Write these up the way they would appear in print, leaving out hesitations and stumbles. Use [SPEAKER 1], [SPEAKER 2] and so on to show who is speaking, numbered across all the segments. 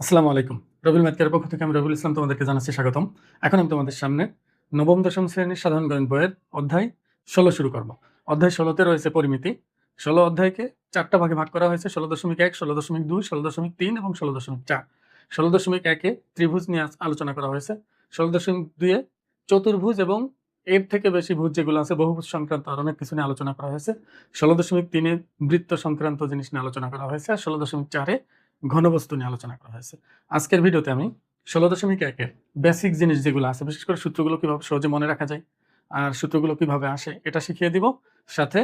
[SPEAKER 1] আসসালামু আলাইকুম। রবিল ম্যাথকের পক্ষ থেকে আমি রবিউল ইসলাম তোমাদেরকে জানাচ্ছি স্বাগতম। এখন আমি তোমাদের সামনে নবম দশম শ্রেণীর সাধারণ গণিত বইয়ের অধ্যায় ১৬ শুরু করব। অধ্যায় ১৬ তে রয়েছে পরিমিতি। ১৬ অধ্যায়কে ৪ টা ভাগে ভাগ করা হয়েছে: ১৬.১, ১৬.২, ১৬.৩ এবং ১৬.৪। ১৬.১ এ ত্রিভুজ নিয়ে আলোচনা করা হয়েছে। ১৬.২ এ চতুর্ভুজ এবং এর থেকে বেশি ভুজ যেগুলো আছে বহুভুজ সংক্রান্ত আর অনেক কিছু নিয়ে আলোচনা করা হয়েছে। ১৬.৩ এ বৃত্ত সংক্রান্ত জিনিস নিয়ে আলোচনা করা হয়েছে। আর ১৬.৪ এ ঘনবস্তু নিয়ে আলোচনা করা হয়েছে। আজকের ভিডিওতে আমি ১৬.১ এর বেসিক জিনিস যেগুলো আছে, বিশেষ করে সূত্রগুলো কিভাবে সহজে মনে রাখা যায় আর সূত্রগুলো কিভাবে আসে এটা শিখিয়ে দিব। সাথে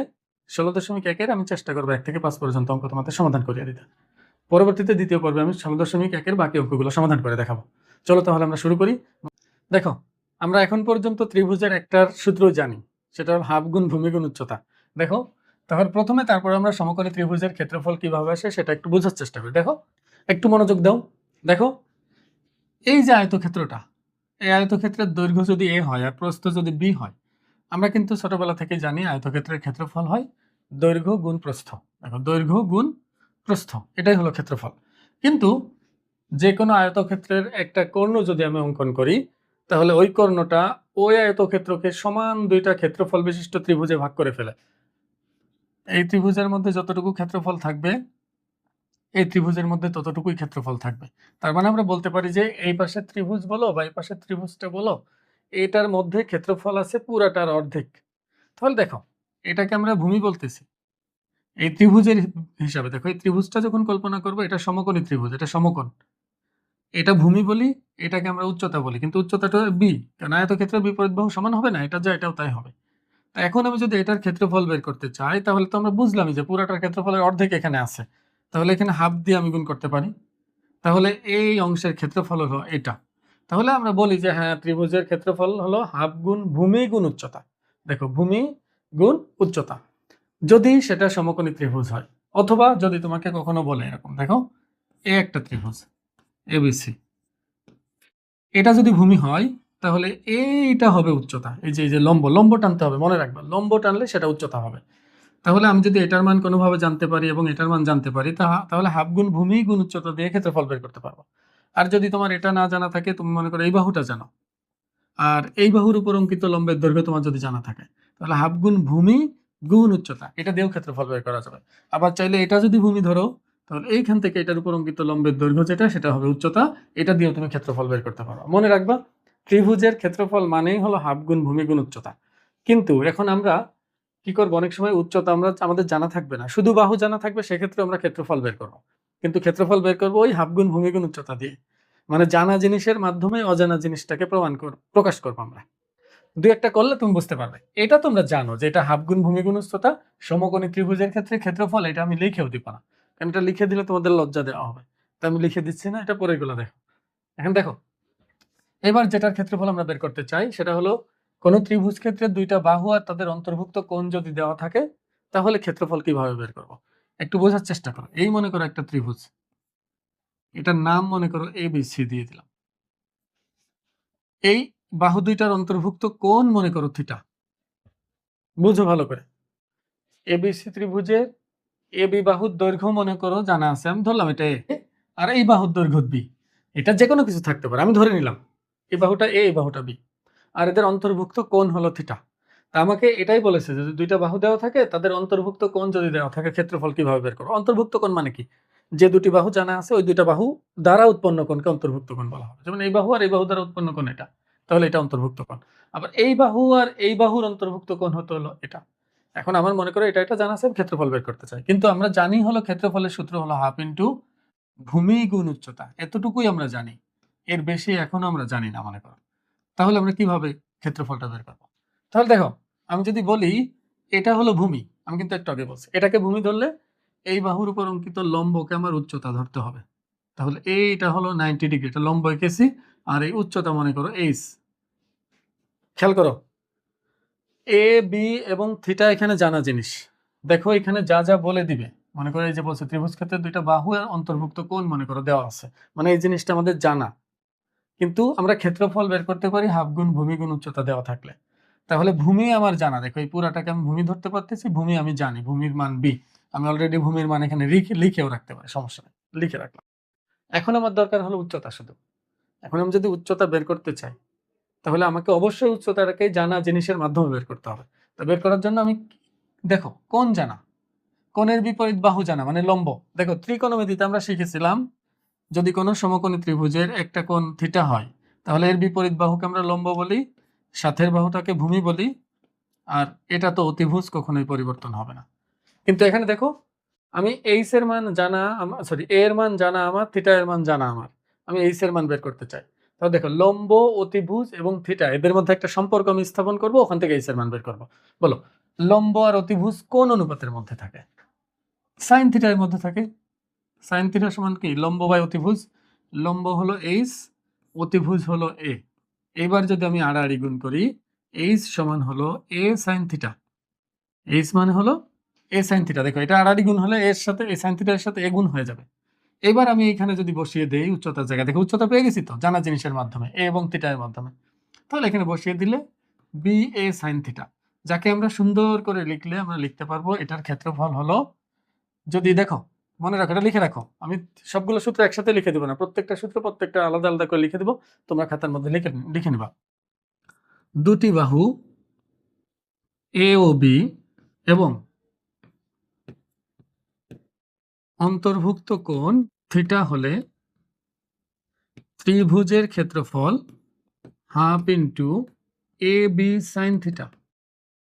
[SPEAKER 1] ১৬.১ এর আমি চেষ্টা করব ১ থেকে ৫ পর্যন্ত অঙ্ক তোমাদের সমাধান করিয়ে দিতে। পরবর্তীতে দ্বিতীয় পর্বে আমি ১৬.১ এর বাকি অঙ্কগুলো সমাধান করে দেখাবো। চলো তাহলে আমরা শুরু করি। দেখো, আমরা এখন পর্যন্ত ত্রিভুজের একটার সূত্র জানি, সেটা হল হাফ গুণ ভূমি গুণ উচ্চতা। দেখো, তাহলে প্রথমে তারপর আমরা সমকোণী ত্রিভুজের ক্ষেত্রফল কিভাবে আসে সেটা একটু বোঝার চেষ্টা করি। দেখো, একটু মনোযোগ দাও। দেখো, এই যে আয়তক্ষেত্রটা, এই আয়তক্ষেত্রের দৈর্ঘ্য যদি a হয় আর প্রস্থ যদি b হয়, আমরা কিন্তু ছোটবেলা থেকে জানি আয়তক্ষেত্রের ক্ষেত্রফল হয় দৈর্ঘ্য গুণ প্রস্থ। দেখো, দৈর্ঘ্য গুণ প্রস্থ, এটাই হলো ক্ষেত্রফল। কিন্তু যে কোনো আয়তক্ষেত্রের একটা কর্ণ যদি আমি অঙ্কন করি, তাহলে ওই কর্ণটা ওই আয়তক্ষেত্রকে সমান দুইটা ক্ষেত্রফল বিশিষ্ট ত্রিভুজে ভাগ করে ফেলে। এই ত্রিভুজের মধ্যে যতটুকু ক্ষেত্রফল থাকবে, এই ত্রিভুজের মধ্যে ততটুকুই ক্ষেত্রফল থাকবে। তার মানে আমরা বলতে পারি যে এই পাশে ত্রিভুজ বলো বা এই পাশে ত্রিভুজটা বলো, এটার মধ্যে ক্ষেত্রফল আছে পুরাটার অর্ধেক। তাহলে দেখো, এটাকে আমরা ভূমি বলতেছি এই ত্রিভুজের হিসাবে। দেখো, এই ত্রিভুজটা যখন কল্পনা করবো, এটা সমকোণী ত্রিভুজ, এটা সমকোণ, এটা ভূমি বলি, এটাকে আমরা উচ্চতা বলি। কিন্তু উচ্চতাটা বি, কারণ আয়তক্ষেত্রের বিপরীত বাহু সমান হবে না, এটা যা এটাও তাই হবে। এখন আমি যদি এটার ক্ষেত্রফল বের করতে চাই, তাহলে তো আমরা বুঝলামই যে পুরাটার ক্ষেত্রফলের অর্ধেক এখানে আছে। তাহলে এখানে হাফ দিয়ে আমি গুণ করতে পারি। তাহলে এই অংশের ক্ষেত্রফল হলো এটা। তাহলে আমরা বলি যে হ্যাঁ, ত্রিভুজের ক্ষেত্রফল হলো হাফ গুণ ভূমি গুণ উচ্চতা। দেখো, ভূমি গুণ উচ্চতা, যদি সেটা সমকোণী ত্রিভুজ হয়, অথবা যদি তোমাকে কখনো বলে এরকম, দেখো, এ একটা ত্রিভুজ এবিসি, এটা যদি ভূমি হয়, তাহলে এইটা হবে উচ্চতা। এই যে লম্ব, লম্ব টানতে হবে, মনে রাখবা, লম্ব টানলে সেটা উচ্চতা হবে। তাহলে আমি যদি এটার মান কোনোভাবে জানতে পারি এবং এটার মান জানতে পারি, তাহলে হাফ গুণ ভূমি গুণ উচ্চতা দিয়ে ক্ষেত্রফল বের করতে পারবো। আর যদি তোমার এটা না জানা থাকে, তুমি মনে করো এই বাহুটা জানো, আর এই বাহুর উপর অঙ্কিত লম্বের দৈর্ঘ্য তোমার যদি জানা থাকে, তাহলে হাফ গুণ ভূমি গুণ উচ্চতা, এটা দিয়েও ক্ষেত্রফল বের করা যাবে। আবার চাইলে এটা যদি ভূমি ধরো, তাহলে এইখান থেকে এটার উপর অঙ্কিত লম্বের দৈর্ঘ্য যেটা, সেটা হবে উচ্চতা, এটা দিয়েও তুমি ক্ষেত্রফল বের করতে পারো। মনে রাখবা, ত্রিভুজের ক্ষেত্রফল মানেই হলো হাফ গুণ ভূমি গুণ উচ্চতা। কিন্তু এখন আমরা কি করবো, অনেক সময় উচ্চতা আমাদের জানা থাকবে না, শুধু বাহু জানা থাকবে, সেক্ষেত্রে আমরা ক্ষেত্রফল বের করবো। কিন্তু ক্ষেত্রফল বের করবো ওই হাফ গুণ ভূমি গুণ উচ্চতা দিয়ে। মানে জানা জিনিসের মাধ্যমে অজানা জিনিসটাকে প্রকাশ করবো আমরা। দুই একটা করলে তুমি বুঝতে পারবে। এটা তোমরা জানো যে এটা হাফ গুণ ভূমি গুণ উচ্চতা, সমকোণী ত্রিভুজের ক্ষেত্রে ক্ষেত্রফল। এটা আমি লিখেও দিব না, কারণ এটা লিখে দিলে তোমাদের লজ্জা দেওয়া হবে, তাই আমি লিখে দিচ্ছি না, এটা পরে গুলো দেখো। এখন দেখো, এবার যেটার ক্ষেত্রফল আমরা বের করতে চাই, সেটা হলো কোন ত্রিভুজ ক্ষেত্রে দুইটা বাহু আর তাদের অন্তর্ভুক্ত কোণ যদি দেওয়া থাকে, তাহলে ক্ষেত্রফল কিভাবে বের করব। একটু বোঝার চেষ্টা করো। এই মনে করো একটা ত্রিভুজ, এটার নাম মনে করো এবিসি দিয়ে দিলাম। এই বাহু দুইটার অন্তর্ভুক্ত কোণ মনে করো থিটা। বুঝো ভালো করে, এবিসি ত্রিভুজের এবি বাহুর দৈর্ঘ্য মনে করো জানা আছে, আমি ধরলাম এটা এ, আর এই বাহুর দৈর্ঘ্য বি। এটা যে কোনো কিছু থাকতে পারে, আমি ধরে নিলাম এই বাহুটা এ, এই বাহুটা বি, আর এদের অন্তর্ভুক্ত কোণ হলো থিটা। তা আমাকে এটাই বলেছে যে যদি দুইটা বাহু দেওয়া থাকে, তাদের অন্তর্ভুক্ত কোণ যদি দেওয়া থাকে, ক্ষেত্রফল কিভাবে বের করবো। অন্তর্ভুক্ত কোণ মানে কি, যে দুটি বাহু জানা আছে, ওই দুইটা বাহু দ্বারা উৎপন্ন কোণকে অন্তর্ভুক্ত কোণ বলা হবে। যেমন এই বাহু আর এই বাহু দ্বারা উৎপন্ন কোণ এটা, তাহলে এটা অন্তর্ভুক্ত কোণ। আবার এই বাহু আর এই বাহুর অন্তর্ভুক্ত কোণ হতে হলো এটা। এখন আমার মনে করো এটা জানা আছে, ক্ষেত্রফল বের করতে চাই, কিন্তু আমরা জানি হলো ক্ষেত্রফলের সূত্র হলো হাফ ইন্টু ভূমি গুণ উচ্চতা, এতটুকুই আমরা জানি, এর বেশি এখনো আমরা জানি না মনে করো। তাহলে আমরা কিভাবে ক্ষেত্রফলটা বের করবো। তাহলে দেখো, আমি যদি বলি এটা হলো ভূমি, আমি কিন্তু একটু আগে বলছি এটাকে ভূমি ধরলে এই বাহুর উপর অঙ্কিত লম্বকে আমার উচ্চতা ধরতে হবে। তাহলে এইটা হলো 90 ডিগ্রি, এটা লম্ব এঁকেছি, আর এই উচ্চতা মনে করো এইচ। খেয়াল করো, এ বি এবং থিটা এখানে জানা জিনিস। দেখো, এখানে যা যা বলে দিবে, মনে করো এই যে বলছে ত্রিভুজ ক্ষেত্রে দুইটা বাহু আর অন্তর্ভুক্ত কোণ মনে করো দেওয়া আছে, মানে এই জিনিসটা আমাদের জানা। কিন্তু আমরা ক্ষেত্রফল বের করতে পারি হাফ গুণ ভূমি গুণ উচ্চতা দেওয়া থাকলে। তাহলে ভূমি আমার জানা, দেখো এই পুরাটাকে আমি ভূমি ধরতে পারতেছি, ভূমি আমি জানি, ভূমির মান বি। আমি অলরেডি ভূমির মান এখানে লিখেও রাখতে পারি, সমস্যা নেই, লিখে রাখলাম। এখন আমার দরকার হলো উচ্চতা শুধু। এখন আমি যদি উচ্চতা বের করতে চাই, তাহলে আমাকে অবশ্যই উচ্চতাটাকে জানা জিনিসের মাধ্যমে বের করতে হবে। তো বের করার জন্য আমি দেখো কোণ জানা, কোণের বিপরীত বাহু জানা মানে লম্ব। দেখো ত্রিকোণমিতিতে আমরা শিখেছিলাম যদি কোনো সমকোণী ত্রিভুজের একটা কোণ থিটা হয়, তাহলে এর বিপরীত বাহুকে আমরা লম্ব বলি, সাথের বাহুটাকে ভূমি বলি, আর এটা তো অতিভুজ, কখনোই পরিবর্তন হবে না। কিন্তু এখানে দেখো আমি এইচ এর মান জানা আমার, সরি এ এর মান জানা আমার, থিটা এর মান জানা আমার, আমি এইচ এর মান বের করতে চাই। তাহলে দেখো লম্ব, অতিভুজ এবং থিটা এদের মধ্যে একটা সম্পর্ক আমি স্থাপন করব, ওখান থেকে এইচ এর মান বের করব। বলো লম্ব আর অতিভুজ কোন অনুপাতের মধ্যে থাকে? সাইন থিটা এর মধ্যে থাকে। সাইন থিটা সমান কি? লম্ব বাই অতিভুজ। লম্ব হলো এইচ, অতিভুজ হলো এ। এবার যদি আমি আড়াআড়ি গুণ করি, এইচ সমান হলো এ সাইন থিটা। এইচ মানে হলো এ সাইন থিটা। দেখো এটা আড়াআড়ি গুণ হলে এর সাথে এ সাইন থিটার সাথে এ গুণ হয়ে যাবে। এবার আমি এখানে যদি বসিয়ে দেই উচ্চতার জায়গায়, দেখো উচ্চতা পেয়ে গেছি তো জানা জিনিসের মাধ্যমে, এ এবং থিটা এর মাধ্যমে। তাহলে এখানে বসিয়ে দিলে বি এ সাইন থিটা, যাকে আমরা সুন্দর করে লিখলে আমরা লিখতে পারবো এটার ক্ষেত্রফল হলো, যদি দেখো মনে রাখো, এটা লিখে রাখো, আমি সবগুলো সূত্র একসাথে লিখে দেবো না, প্রত্যেকটা সূত্র প্রত্যেকটা আলাদা আলাদা করে লিখে দেবো, তোমরা খাতার মধ্যে লিখে নিবা। দুটি বাহু এ ও বি এবং অন্তর্ভুক্ত কোণ থিটা হলে ত্রিভুজের ক্ষেত্রফল half into A B sine theta,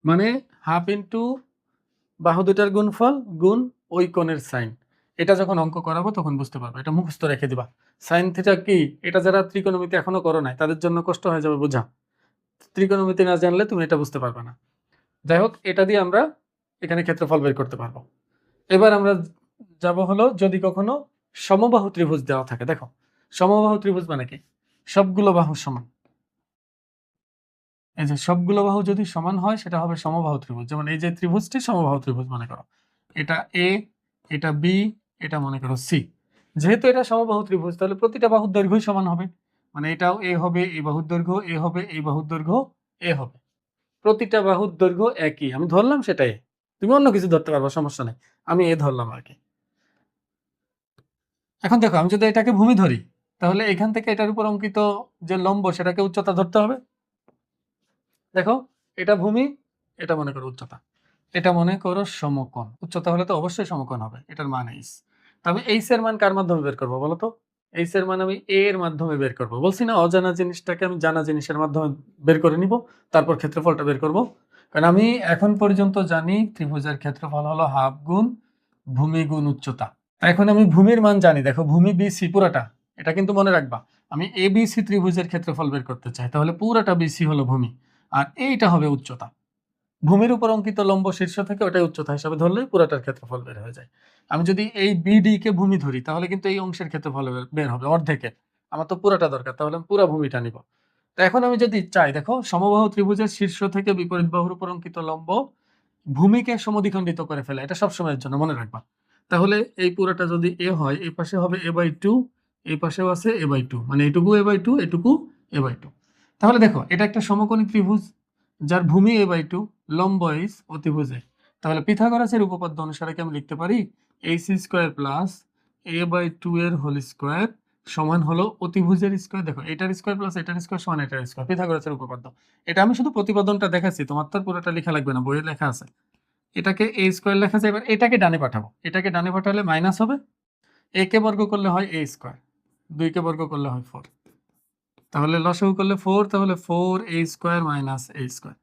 [SPEAKER 1] মানে হাফ ইন্টু বাহু দুটার গুণফল গুণ ওই কোণের সাইন। এটা যখন অঙ্ক করাবো তখন বুঝতে পারবো, এটা মুখস্থ রেখে দিবা। সাইন থিটা কি, এটা যারা ত্রিকোণমিতি এখনো করো নাই তাদের জন্য কষ্ট হয়ে যাবে বোঝা, ত্রিকোণমিতি না জানলে তুমি এটা বুঝতে পারবে না। যাই হোক, এটা দিয়ে আমরা এখানে ক্ষেত্রফল বের করতে পারবো। এবার আমরা যাব হলো যদি কখনো সমবাহু ত্রিভুজ দেওয়া থাকে। দেখো সমবাহু ত্রিভুজ মানে কি? সবগুলো বাহু সমান। এই যে সবগুলো বাহু যদি সমান হয় সেটা হবে সমবাহু ত্রিভুজ। যেমন এই যে ত্রিভুজটি সমবাহু ত্রিভুজ মনে করো, এটা এ, এটা বি, এটা মনে করো সি। যেহেতু এটা সমবাহু ত্রিভুজ তাহলে প্রতিটা বাহুর দৈর্ঘ্যই সমান হবে, মানে এটাও এ হবে, এই বাহুর দৈর্ঘ্য এ হবে, এই বাহুর দৈর্ঘ্য এ হবে। প্রতিটা বাহুর দৈর্ঘ্য একই, আমি ধরলাম সেটাই। তুমি অন্য কিছু ধরতে পারবো, সমস্যা নেই, আমি এ ধরলাম আর কি। এখন দেখো আমি যদি এটাকে ভূমি ধরি, তাহলে এখান থেকে এটার উপর অঙ্কিত যে লম্ব সেটাকে উচ্চতা ধরতে হবে। দেখো এটা ভূমি, এটা মনে করো উচ্চতা, এটা মনে করো সমকোণ। উচ্চতা হলে তো অবশ্যই সমকোণ হবে, এটার মান এইচ। তবে এইচ এর মান কার মাধ্যমে বের করবো বলো তো? এইচ এর মান আমি এ এর মাধ্যমে বের করবো। বলছি না অজানা জিনিসটাকে আমি জানা জিনিসের মাধ্যমে বের করে নিব, তারপর ক্ষেত্রফলটা বের করব। কারণ আমি এখন পর্যন্ত জানি ত্রিভুজের ক্ষেত্রফল হলো হাফ গুণ ভূমি গুণ উচ্চতা। এখন আমি ভূমির মান জানি, দেখো ভূমি বিসি পুরাটা, এটা কিন্তু মনে রাখবা। আমি এ বিসি ত্রিভুজের ক্ষেত্রফল বের করতে চাই, তাহলে পুরাটা বিসি হলো ভূমি, আর এইটা হবে উচ্চতা। ভূমির উপর অঙ্কিত লম্ব শীর্ষ থেকে ওটাই উচ্চতা হিসাবে ধরলেই পুরাটার ক্ষেত্রফল বের হয়ে যায়। আমি যদি এই বিডি কে ভূমি ধরি তাহলে কিন্তু এই অংশের ক্ষেত্রফল বের হবে অর্ধেকের। আমার তো পুরাটা দরকার, তাহলে আমি পুরা ভূমিটা নিব। তো এখন আমি যদি চাই, দেখো সমবাহু ত্রিভুজের শীর্ষ থেকে বিপরীত বাহুর উপর অঙ্কিত লম্ব ভূমিকে সমদ্বিখণ্ডিত করে ফেলে, এটা সবসময়ের জন্য মনে রাখবা। তাহলে এই পুরাটা যদি এ হয়, এই পাশে হবে এ বাই টু, এই পাশেও আছে এ বাই টু, মানে এটুকু এ বাই টু, এটুকু এ বাই টু। তাহলে দেখো এটা একটা সমকোণী ত্রিভুজ যার ভূমি এ বাই টু, লম্ব এইচ, অতিভুজ এ। তাহলে পিথাগোরাসের উপপাদ্য অনুসারে কি আমি লিখতে পারি H square plus A by two এর হোল স্কোয়ার সমান হলো অতিভুজের স্কোয়ার। দেখো এটার স্কোয়ার প্লাস এটার স্কোয়ার সমান এটার স্কোয়ার, পিথাগোরাসের উপপাদ্য। এটা আমি শুধু প্রতিপাদনটা দেখাচ্ছি, তোমার তো পুরোটা লেখা লাগবে না, বইয়ে লেখা আছে। এটাকে এ স্কোয়ার লেখা যায়, এবার এটাকে ডানে পাঠাবো, এটাকে ডানে পাঠালে মাইনাস হবে, এ কে বর্গ করলে হয় এ স্কোয়ার, 2 কে বর্গ করলে হয় 4, তাহলে লসাগু করলে 4, তাহলে 4a square minus a square.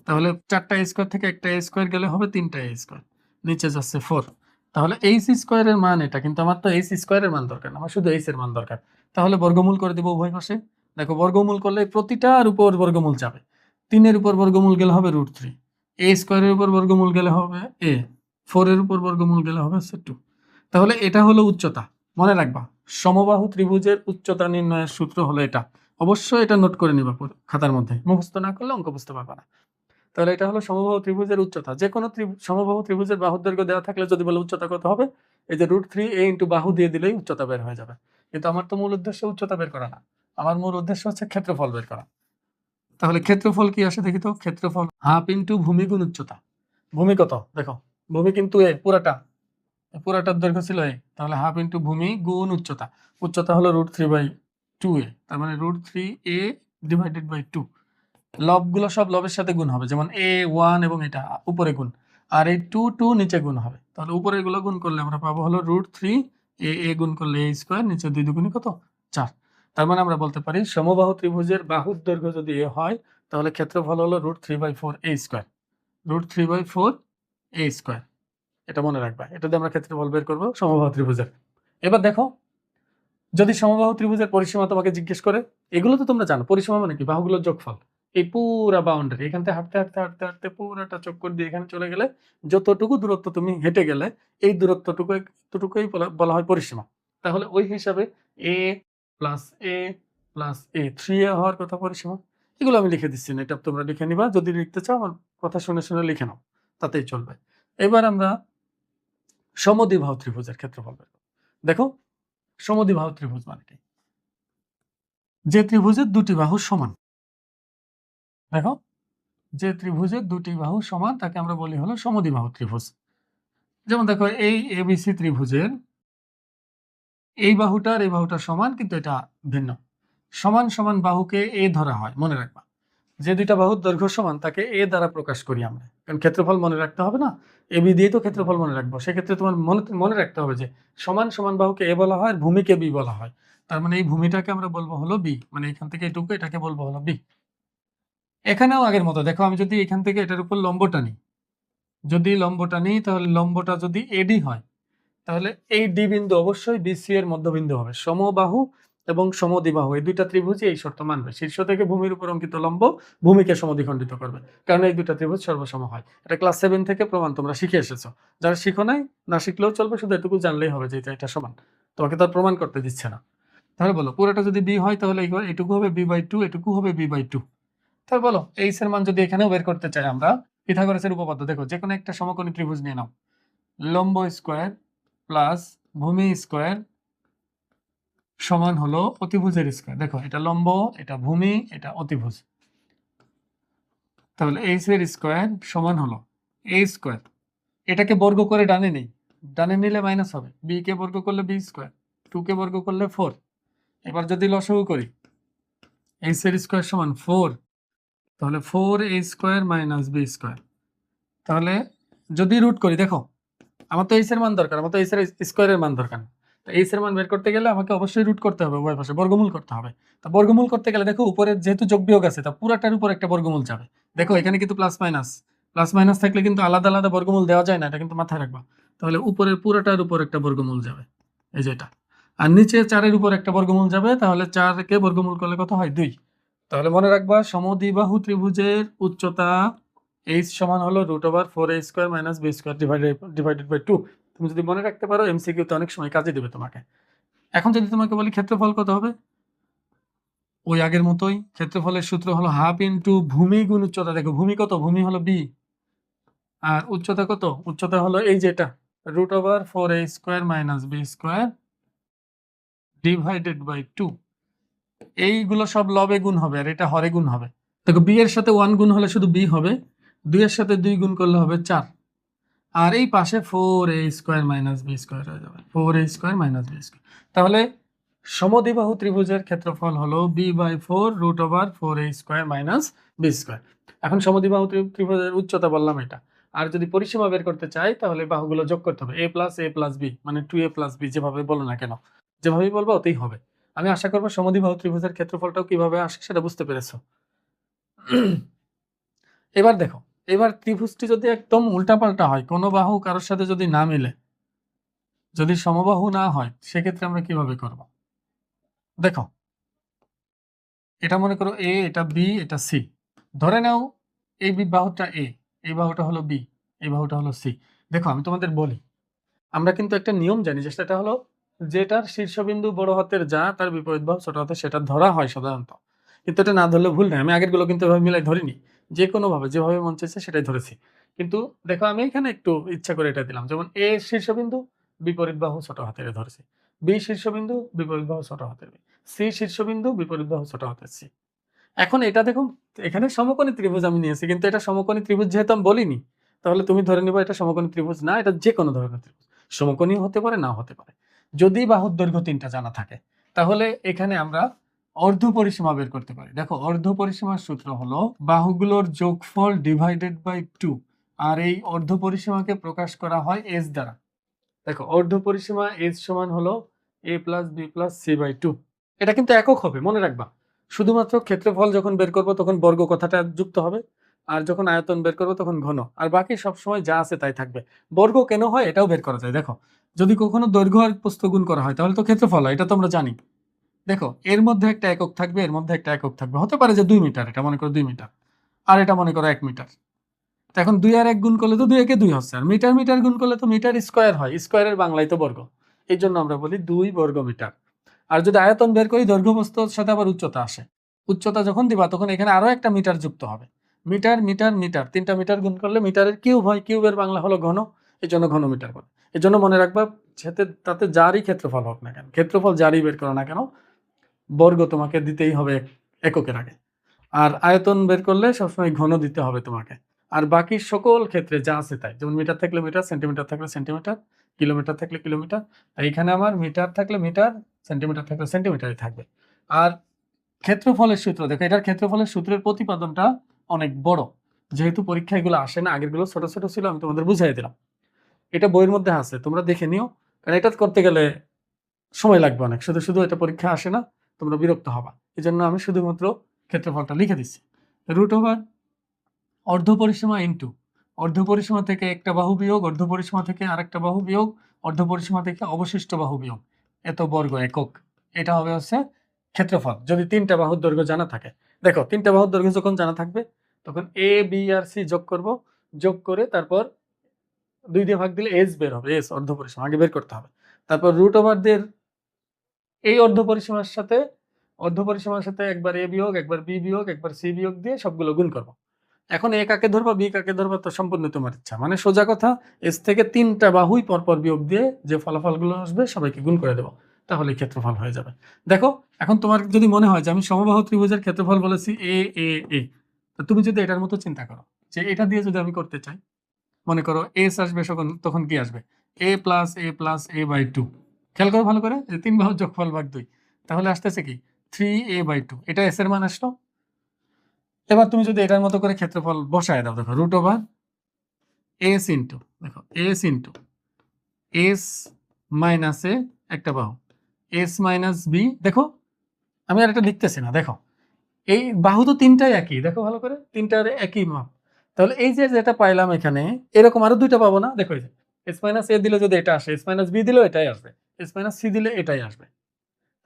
[SPEAKER 1] তাহলে 4টা a স্কোয়ার থেকে একটা a স্কোয়ার গেলে হবে 3টা a স্কোয়ার, নিচে যাচ্ছে 4। তাহলে h স্কোয়ারের মান এটা, কিন্তু আমার তো h স্কোয়ারের মান দরকার না, আমার শুধু h এর মান দরকার। তাহলে বর্গমূল করে দেবো উভয় পাশে। দেখো বর্গমূল করলে প্রতিটার উপর বর্গমূল যাবে। 3 এর উপর বর্গমূল গেলে হবে √3, a স্কোয়ারের উপর বর্গমূল গেলে হবে a, 4 এর উপর বর্গমূল গেলে হবে 2। তাহলে এটা হলো উচ্চতা, মনে রাখবা। সমবাহু ত্রিভুজের উচ্চতা নির্ণয়ের সূত্র হলো এটা, অবশ্যই এটা নোট করে নিবা খাতার মধ্যে, মুখস্থ না করলে অঙ্ক বুঝতে পারবা না। তাহলে এটা হলো সমবাহু ত্রিভুজের উচ্চতা। যে কোনো সমবাহু ত্রিভুজের বাহুর দৈর্ঘ্য দেওয়া থাকলে যদি বলে উচ্চতা কত হবে, এই যে √3a ইন্টু বাহু দিয়ে দিলেই উচ্চতা বের হয়ে যাবে। কিন্তু আমার তো মূল উদ্দেশ্য উচ্চতা বের করা না, আমার মূল উদ্দেশ্য হচ্ছে ক্ষেত্রফল বের করা। তাহলে ক্ষেত্রফল কি আসে দেখি তো, ক্ষেত্রফল হাফ ইন্টু ভূমি গুণ উচ্চতা। ভূমি কত দেখো, ভূমি কিন্তু এ পুরাটা, পুরাটার দৈর্ঘ্য ছিল a, তাহলে হাফ ইন্টু ভূমি গুণ উচ্চতা। উচ্চতা হলো √3/2a, তার মানে √3a ডিভাইডেড বাই 2। লবগুলো সব লবের সাথে গুণ হবে, যেমন a 1 এবং এটা উপরে গুণ, আর এই 2 নিচে গুণ হবে। তাহলে উপরে এগুলো গুণ করলে আমরা পাবো হলো √3a গুণ করলে a স্কয়ার, নিচে 2 দুগুণে কত 4। তার মানে আমরা বলতে পারি সমবাহু ত্রিভুজের বাহুর দৈর্ঘ্য যদি a হয় তাহলে ক্ষেত্রফল হলো √3/4a স্কয়ার, √3/4a স্কয়ার। এটা মনে রাখবা, এটা দিয়ে আমরা ক্ষেত্রফল বের করব সমবাহু ত্রিভুজের। এবার দেখো, যদি সমবাহু ত্রিভুজের পরিসীমা তোমাকে জিজ্ঞেস করে, এগুলো তো তোমরা জানো, পরিসীমা মানে কি, বাহুগুলোর যোগফল। এই পুরা বাউন্ডারি এখান থেকে হাঁটতে হাঁটতে হাঁটতে হাঁটতে পুরাটা চক্কর দিয়ে এখানে চলে গেলে যতটুকু দূরত্ব তুমি হেঁটে গেলে এই দূরত্বটুকুই বলা হয় পরিসীমা। তাহলে ওই হিসাবে a plus a plus a 3a হওয়ার কথা পরিসীমা। এগুলো আমি লিখে দিচ্ছি না, এটা তোমরা লিখে নিবা, যদি লিখতে চাও আমার কথা শুনে শুনে লিখে নাও, তাতেই চলবে। এবার আমরা সমদ্বিবাহু ত্রিভুজের ক্ষেত্রফল বের করব। দেখো, সমদ্বিবাহু ত্রিভুজ মানে কি, যে ত্রিভুজের দুটি বাহু সমান। দেখো, যে ত্রিভুজের দুটি বাহু সমান তাকে আমরা বলি হলো সমদ্বিবাহু ত্রিভুজ। যেমন দেখো, এই এবিসি ত্রিভুজের এই বাহুটার এই বাহুটা সমান, কিন্তু এটা ভিন্ন। সমান সমান বাহুকে এ ধরা হয়, মনে রাখবা। যে দুইটা বাহুর দৈর্ঘ্য সমান তাকে এ দ্বারা প্রকাশ করি আমরা, কারণ ক্ষেত্রফল মনে রাখতে হবে না, এবি দিয়ে তো ক্ষেত্রফল মনে রাখবো। সেক্ষেত্রে তোমার মনে রাখতে হবে যে সমান সমান বাহুকে এ বলা হয়, আর ভূমিকে বি বলা হয়। তার মানে এই ভূমিটাকে আমরা বলবো হলো বি, মানে এখান থেকে এটুকু এটাকে বলবো হলো বি। এখানেও আগের মতো দেখো, আমি যদি এখান থেকে এটার উপর লম্বটা নিই, তাহলে লম্বটা যদি এডি হয় তাহলে এই ডি বিন্দু অবশ্যই বিসি এর মধ্যবিন্দু হবে। সমবাহু এবং সমদ্বিবাহু এই দুইটা ত্রিভুজই এই শর্ত মানবে। শীর্ষ থেকে ভূমির উপর অঙ্কিত লম্ব ভূমিকে সমদ্বিখণ্ডিত করবে, কারণ এই দুইটা ত্রিভুজ সর্বসম হয়। এটা ক্লাস 7 থেকে প্রমাণ তোমরা শিখে এসেছো। যারা শিখো নাই, না শিখলেও চলবে, শুধু এটুকু জানলেই হবে যে এটা সমান। তোমাকে তার প্রমাণ করতে দিচ্ছে না। তাহলে বলো, পুরোটা যদি বি হয় তাহলে এটুকু হবে b/2, এটুকু হবে b/2। তাহলে বলো, এইচ এর মান যদি এখানেও বের করতে চাই আমরা, পিথাগোরাসের উপপাদ্য দেখো, যে কোনো একটা সমকোণী ত্রিভুজ নিয়ে নাও, লম্ব স্কয়ার প্লাস ভূমি স্কয়ার সমান হলো অতিভুজের স্কয়ার। দেখো, এটা লম্ব, এটা ভূমি, এটা অতিভুজ। তাহলে এইচ এর স্কয়ার সমান হলো a স্কয়ার। এটাকে বর্গ করে ডানে নেই, ডানে নিলে মাইনাস হবে। বি কে বর্গ করলে বি স্কয়ার, 2 কে বর্গ করলে 4। এবার যদি লসাগু করি, এইচ এর স্কয়ার সমান 4, তাহলে 4a square minus b square. তাহলে যদি রুট করি, দেখো আমার তো এইচ এর মান দরকার, আমার তো এইচ এর স্কয়ারের মান দরকার। তো এইচ এর মান বের করতে গেলে আমাকে অবশ্যই রুট করতে হবে, উভয় পাশে বর্গমূল করতে হবে। তা বর্গমূল করতে গেলে দেখো, উপরে যেহেতু যোগ বিয়োগ আছে, তা পুরাটার উপর একটা বর্গমূল যাবে। দেখো, এখানে কিন্তু প্লাস মাইনাস থাকলে কিন্তু আলাদা আলাদা বর্গমূল দেওয়া যায় না, এটা কিন্তু মাথায় রাখবা। তাহলে উপরের পুরোটার উপর একটা বর্গমূল যাবে, এই যে এটা। আর নিচে 4-এর উপর একটা বর্গমূল যাবে, তাহলে 4 কে বর্গমূল করলে কত হয়, 2। তাহলে মনে রাখবা, সমদ্বিবাহু ত্রিভুজের উচ্চতা h সমান হলো √4a square minus b square divided by 2। তুমি যদি মনে রাখতে পারো, এমসিকিউ তে অনেক সময় কাজে দেবে তোমাকে। এখন যদি তোমাকে বলি ক্ষেত্রফল কত হবে, ওই আগের মতোই, ক্ষেত্রফলের সূত্র হলো হাফ ইন্টু ভূমি গুণ উচ্চতা। দেখো, ভূমি কত, ভূমি হলো b, আর উচ্চতা কত, উচ্চতা হলো এই যেটা √4a square minus b square divided by 2। এইগুলো সব লবে গুণ হবে, আর এটা হরে গুণ হবে। দেখো, বি এর সাথে 1 গুণ হলে শুধু বি হবে, 2 এর সাথে 2 গুণ করলে হবে 4, আর এই পাশে 4a square minus b square হয়ে যাবে, 4a square minus b square. তাহলে সমদ্বিবাহু ত্রিভুজের ক্ষেত্রফল হলো b/4 √4a square minus b square. এখন সমদ্বিবাহু ত্রিভুজের উচ্চতা বললাম এটা, আর যদি পরিসীমা বের করতে চাই তাহলে বাহুগুলো যোগ করতে হবে, a প্লাস b মানে 2a প্লাস b, যেভাবে বলো না কেন, যেভাবেই বলবো ওতেই হবে। আমি আশা করবো সমদ্বিবাহু ত্রিভুজের ক্ষেত্রফলটাও কিভাবে আসে সেটা বুঝতে পেরেছো। এবার দেখো, এবার ত্রিভুজটি যদি একদম উল্টাপাল্টা হয়, কোনো বাহু কারোর সাথে যদি না মিলে, যদি সমবাহু না হয়, সেক্ষেত্রে আমরা কিভাবে করব। দেখো, এটা মনে করো এ, এটা বি, এটা সি। ধরে নাও এই বাহুটা এ, এই বাহুটা হলো বি, এই বাহুটা হলো সি। দেখো, আমি তোমাদের বলি, আমরা কিন্তু একটা নিয়ম জানি, যে সেটা হলো যেটার শীর্ষবিন্দু বড় হাতের যা, তার বিপরীত বাহু ছোট হাতের সেটা ধরা হয় সাধারণত। কিন্তু এটা না ধরলে ভুল নেই, আমি আগের গুলো কিন্তু এভাবে মিলাই ধরিনি, যে কোনো ভাবে যেভাবে মন চাইছে সেটাই ধরেছি। কিন্তু দেখো, আমি এখানে একটু ইচ্ছা করে এটা দিলাম, যেমন এ শীর্ষবিন্দু, বিপরীত বাহু ছোট হাতের ধরেছি, বি শীর্ষবিন্দু, বিপরীত বাহু ছোট হাতের বি, সি শীর্ষবিন্দু, বিপরীত বাহু ছোট হাতের সি। এখন এটা দেখুন, এখানে সমকোণী ত্রিভুজ আমি নিয়েছি, কিন্তু এটা সমকোণী ত্রিভুজ যেহেতু আমি বলিনি, তাহলে তুমি ধরে নিবা এটা সমকোণী ত্রিভুজ না, এটা যে কোনো ধরনের ত্রিভুজ। সমকোণী হতে পারে, নাও হতে পারে। যদি বাহুর দৈর্ঘ্য 3টা জানা থাকে, তাহলে এখানে আমরা অর্ধ পরিসীমা বের করতে পারি। দেখো, অর্ধ পরিসীমার সূত্র হলো বাহুগুলোর যোগফল ডিভাইডেড বাই 2, আর এই অর্ধ পরিসীমাকে প্রকাশ করা হয় এস দ্বারা। দেখো, অর্ধ পরিসীমা এস সমান হলো a plus B plus C by 2। এটা কিন্তু একক হবে, মনে রাখবা। শুধুমাত্র ক্ষেত্রফল যখন বের করবো তখন বর্গ কথাটা যুক্ত হবে, আর যখন আয়তন বের করবো তখন ঘন, আর বাকি সবসময় যা আছে তাই থাকবে। বর্গ কেন হয় এটাও বের করা যায়। দেখো, যদি কখনো দৈর্ঘ্য আর প্রস্থ গুণ করা হয় তাহলে তো ক্ষেত্রফল হয়, এটা তো আমরা জানি। দেখো, এর মধ্যে একটা একক থাকবে, এর মধ্যে একটা একক থাকবে। হতে পারে যে 2 মিটার, এটা মনে করো 2 মিটার, আর এটা মনে করো 1 মিটার। তো এখন 2 আর 1 গুণ করলে তো 2 একে 2 হচ্ছে, আর মিটার মিটার গুণ করলে তো মিটার স্কয়ার হয়। স্কয়ারের বাংলায় তো বর্গ, এই জন্য আমরা বলি 2 বর্গ মিটার। আর যদি আয়তন বের করি, দৈর্ঘ্য প্রস্থের সাথে আবার উচ্চতা আসে। উচ্চতা যখন দিবা তখন এখানে আরো একটা মিটার যুক্ত হবে। মিটার মিটার মিটার, 3টা মিটার গুণ করলে মিটারের কিউব হয়। কিউবের বাংলা হলো ঘন, এই জন্য ঘন মিটার বলে। এই জন্য মনে রাখবা, তাতে যারই ক্ষেত্রফল হোক না কেন, ক্ষেত্রফল যারই বের করো না কেন, বর্গ তোমাকে দিতেই হবে এককের আগে। আর আয়তন বের করলে সবসময় ঘন দিতে হবে তোমাকে। আর বাকি সকল ক্ষেত্রে যা আছে তাই, যেমন মিটার থাকলে মিটার, সেন্টিমিটার থাকলে সেন্টিমিটার, কিলোমিটার থাকলে কিলোমিটার। এইখানে আমার মিটার থাকলে মিটার, সেন্টিমিটার থাকলে সেন্টিমিটারই থাকবে। আর ক্ষেত্রফলের সূত্র দেখো, এটার ক্ষেত্রফলের সূত্রের প্রতিপাদনটা অনেক বড়। যেহেতু পরীক্ষা এগুলো আসে না, আগের গুলো ছোট ছোট ছিল, আমি তোমাদের বুঝাই দিলাম। এটা বইয়ের মধ্যে আছে, তোমরা দেখে নিও, কারণ এটা করতে গেলে সময় লাগবে অনেক। শুধু শুধু এটা পরীক্ষা আসে না, তোমরা বিরক্ত হবা। এই জন্য আমি শুধুমাত্র ক্ষেত্রফলটা লিখে দিচ্ছি। রুট ওভার অর্ধ পরিসীমা ইন্টু অর্ধ পরিসীমা থেকে একটা বাহু বিয়োগ, অর্ধ পরিসীমা থেকে আরেকটা বাহু বিয়োগ, অর্ধ পরিসীমা থেকে অবশিষ্ট বাহু বিয়োগ, এত বর্গ একক। এটা হবে হচ্ছে ক্ষেত্রফল, যদি 3টা বাহুর দৈর্ঘ্য জানা থাকে। দেখো, 3টা বাহুর দৈর্ঘ্য যখন জানা থাকবে তখন এ বি আর সি যোগ করব, যোগ করে তারপর 2 দিয়ে ভাগ দিলে এস বের হবে। এস অর্ধ পরিসীমা আগে বের করতে হবে। তারপর রুট ওভার দের এই অর্ধ পরিসীমার সাথে একবার এ বিয়োগ, একবার বি বিয়োগ, একবার সি বিয়োগ দিয়ে সবগুলো গুণ করব। এখন এ কাকে ধরবা, বি কাকে ধরবা, তো সম্পূর্ণ তোমার ইচ্ছা। মানে সোজা কথা, এস থেকে 3টা বাহুই পরপর বিয়োগ দিয়ে যে ফলাফলগুলো আসবে সবাইকে গুণ করে দেবো, তাহলে ক্ষেত্রফল হয়ে যাবে। দেখো, এখন তোমার যদি মনে হয় যে আমি সমবাহু ত্রিভুজের ক্ষেত্রফল বলেছি এ এ এ, তো তুমি যদি এটার মতো চিন্তা করো যে এটা দিয়ে যদি আমি করতে চাই, মনে করো এস আসবে, তখন কি আসবে, এ প্লাস এ বাই 2। খেয়াল করো ভালো করে, যে 3 বাহুর যোগফল ভাগ 2, তাহলে আসতেছে কি 3a/2। এটা এস এর মান আসলো। এবার তুমি যদি এটার মতো করে ক্ষেত্রফল বসায় দাও, দেখো রুট ওভার এস ইন্টু, দেখো এস ইন্টু এস মাইনাস এ একটা বাহু, এস মাইনাস বি। দেখো, আমি আর এটা লিখতেছি না। দেখো, এই বাহু তো 3টাই একই, দেখো ভালো করে, 3টার একই মাপ। তাহলে এই যে যেটা পাইলাম এখানে, এরকম আরো 2টা পাবো না? দেখো, এই যে এস মাইনাস এ দিলে যদি এটা আসে, এস মাইনাস বি দিলেও এটাই আসবে, এস মাইনাস সি দিলে এটাই আসবে।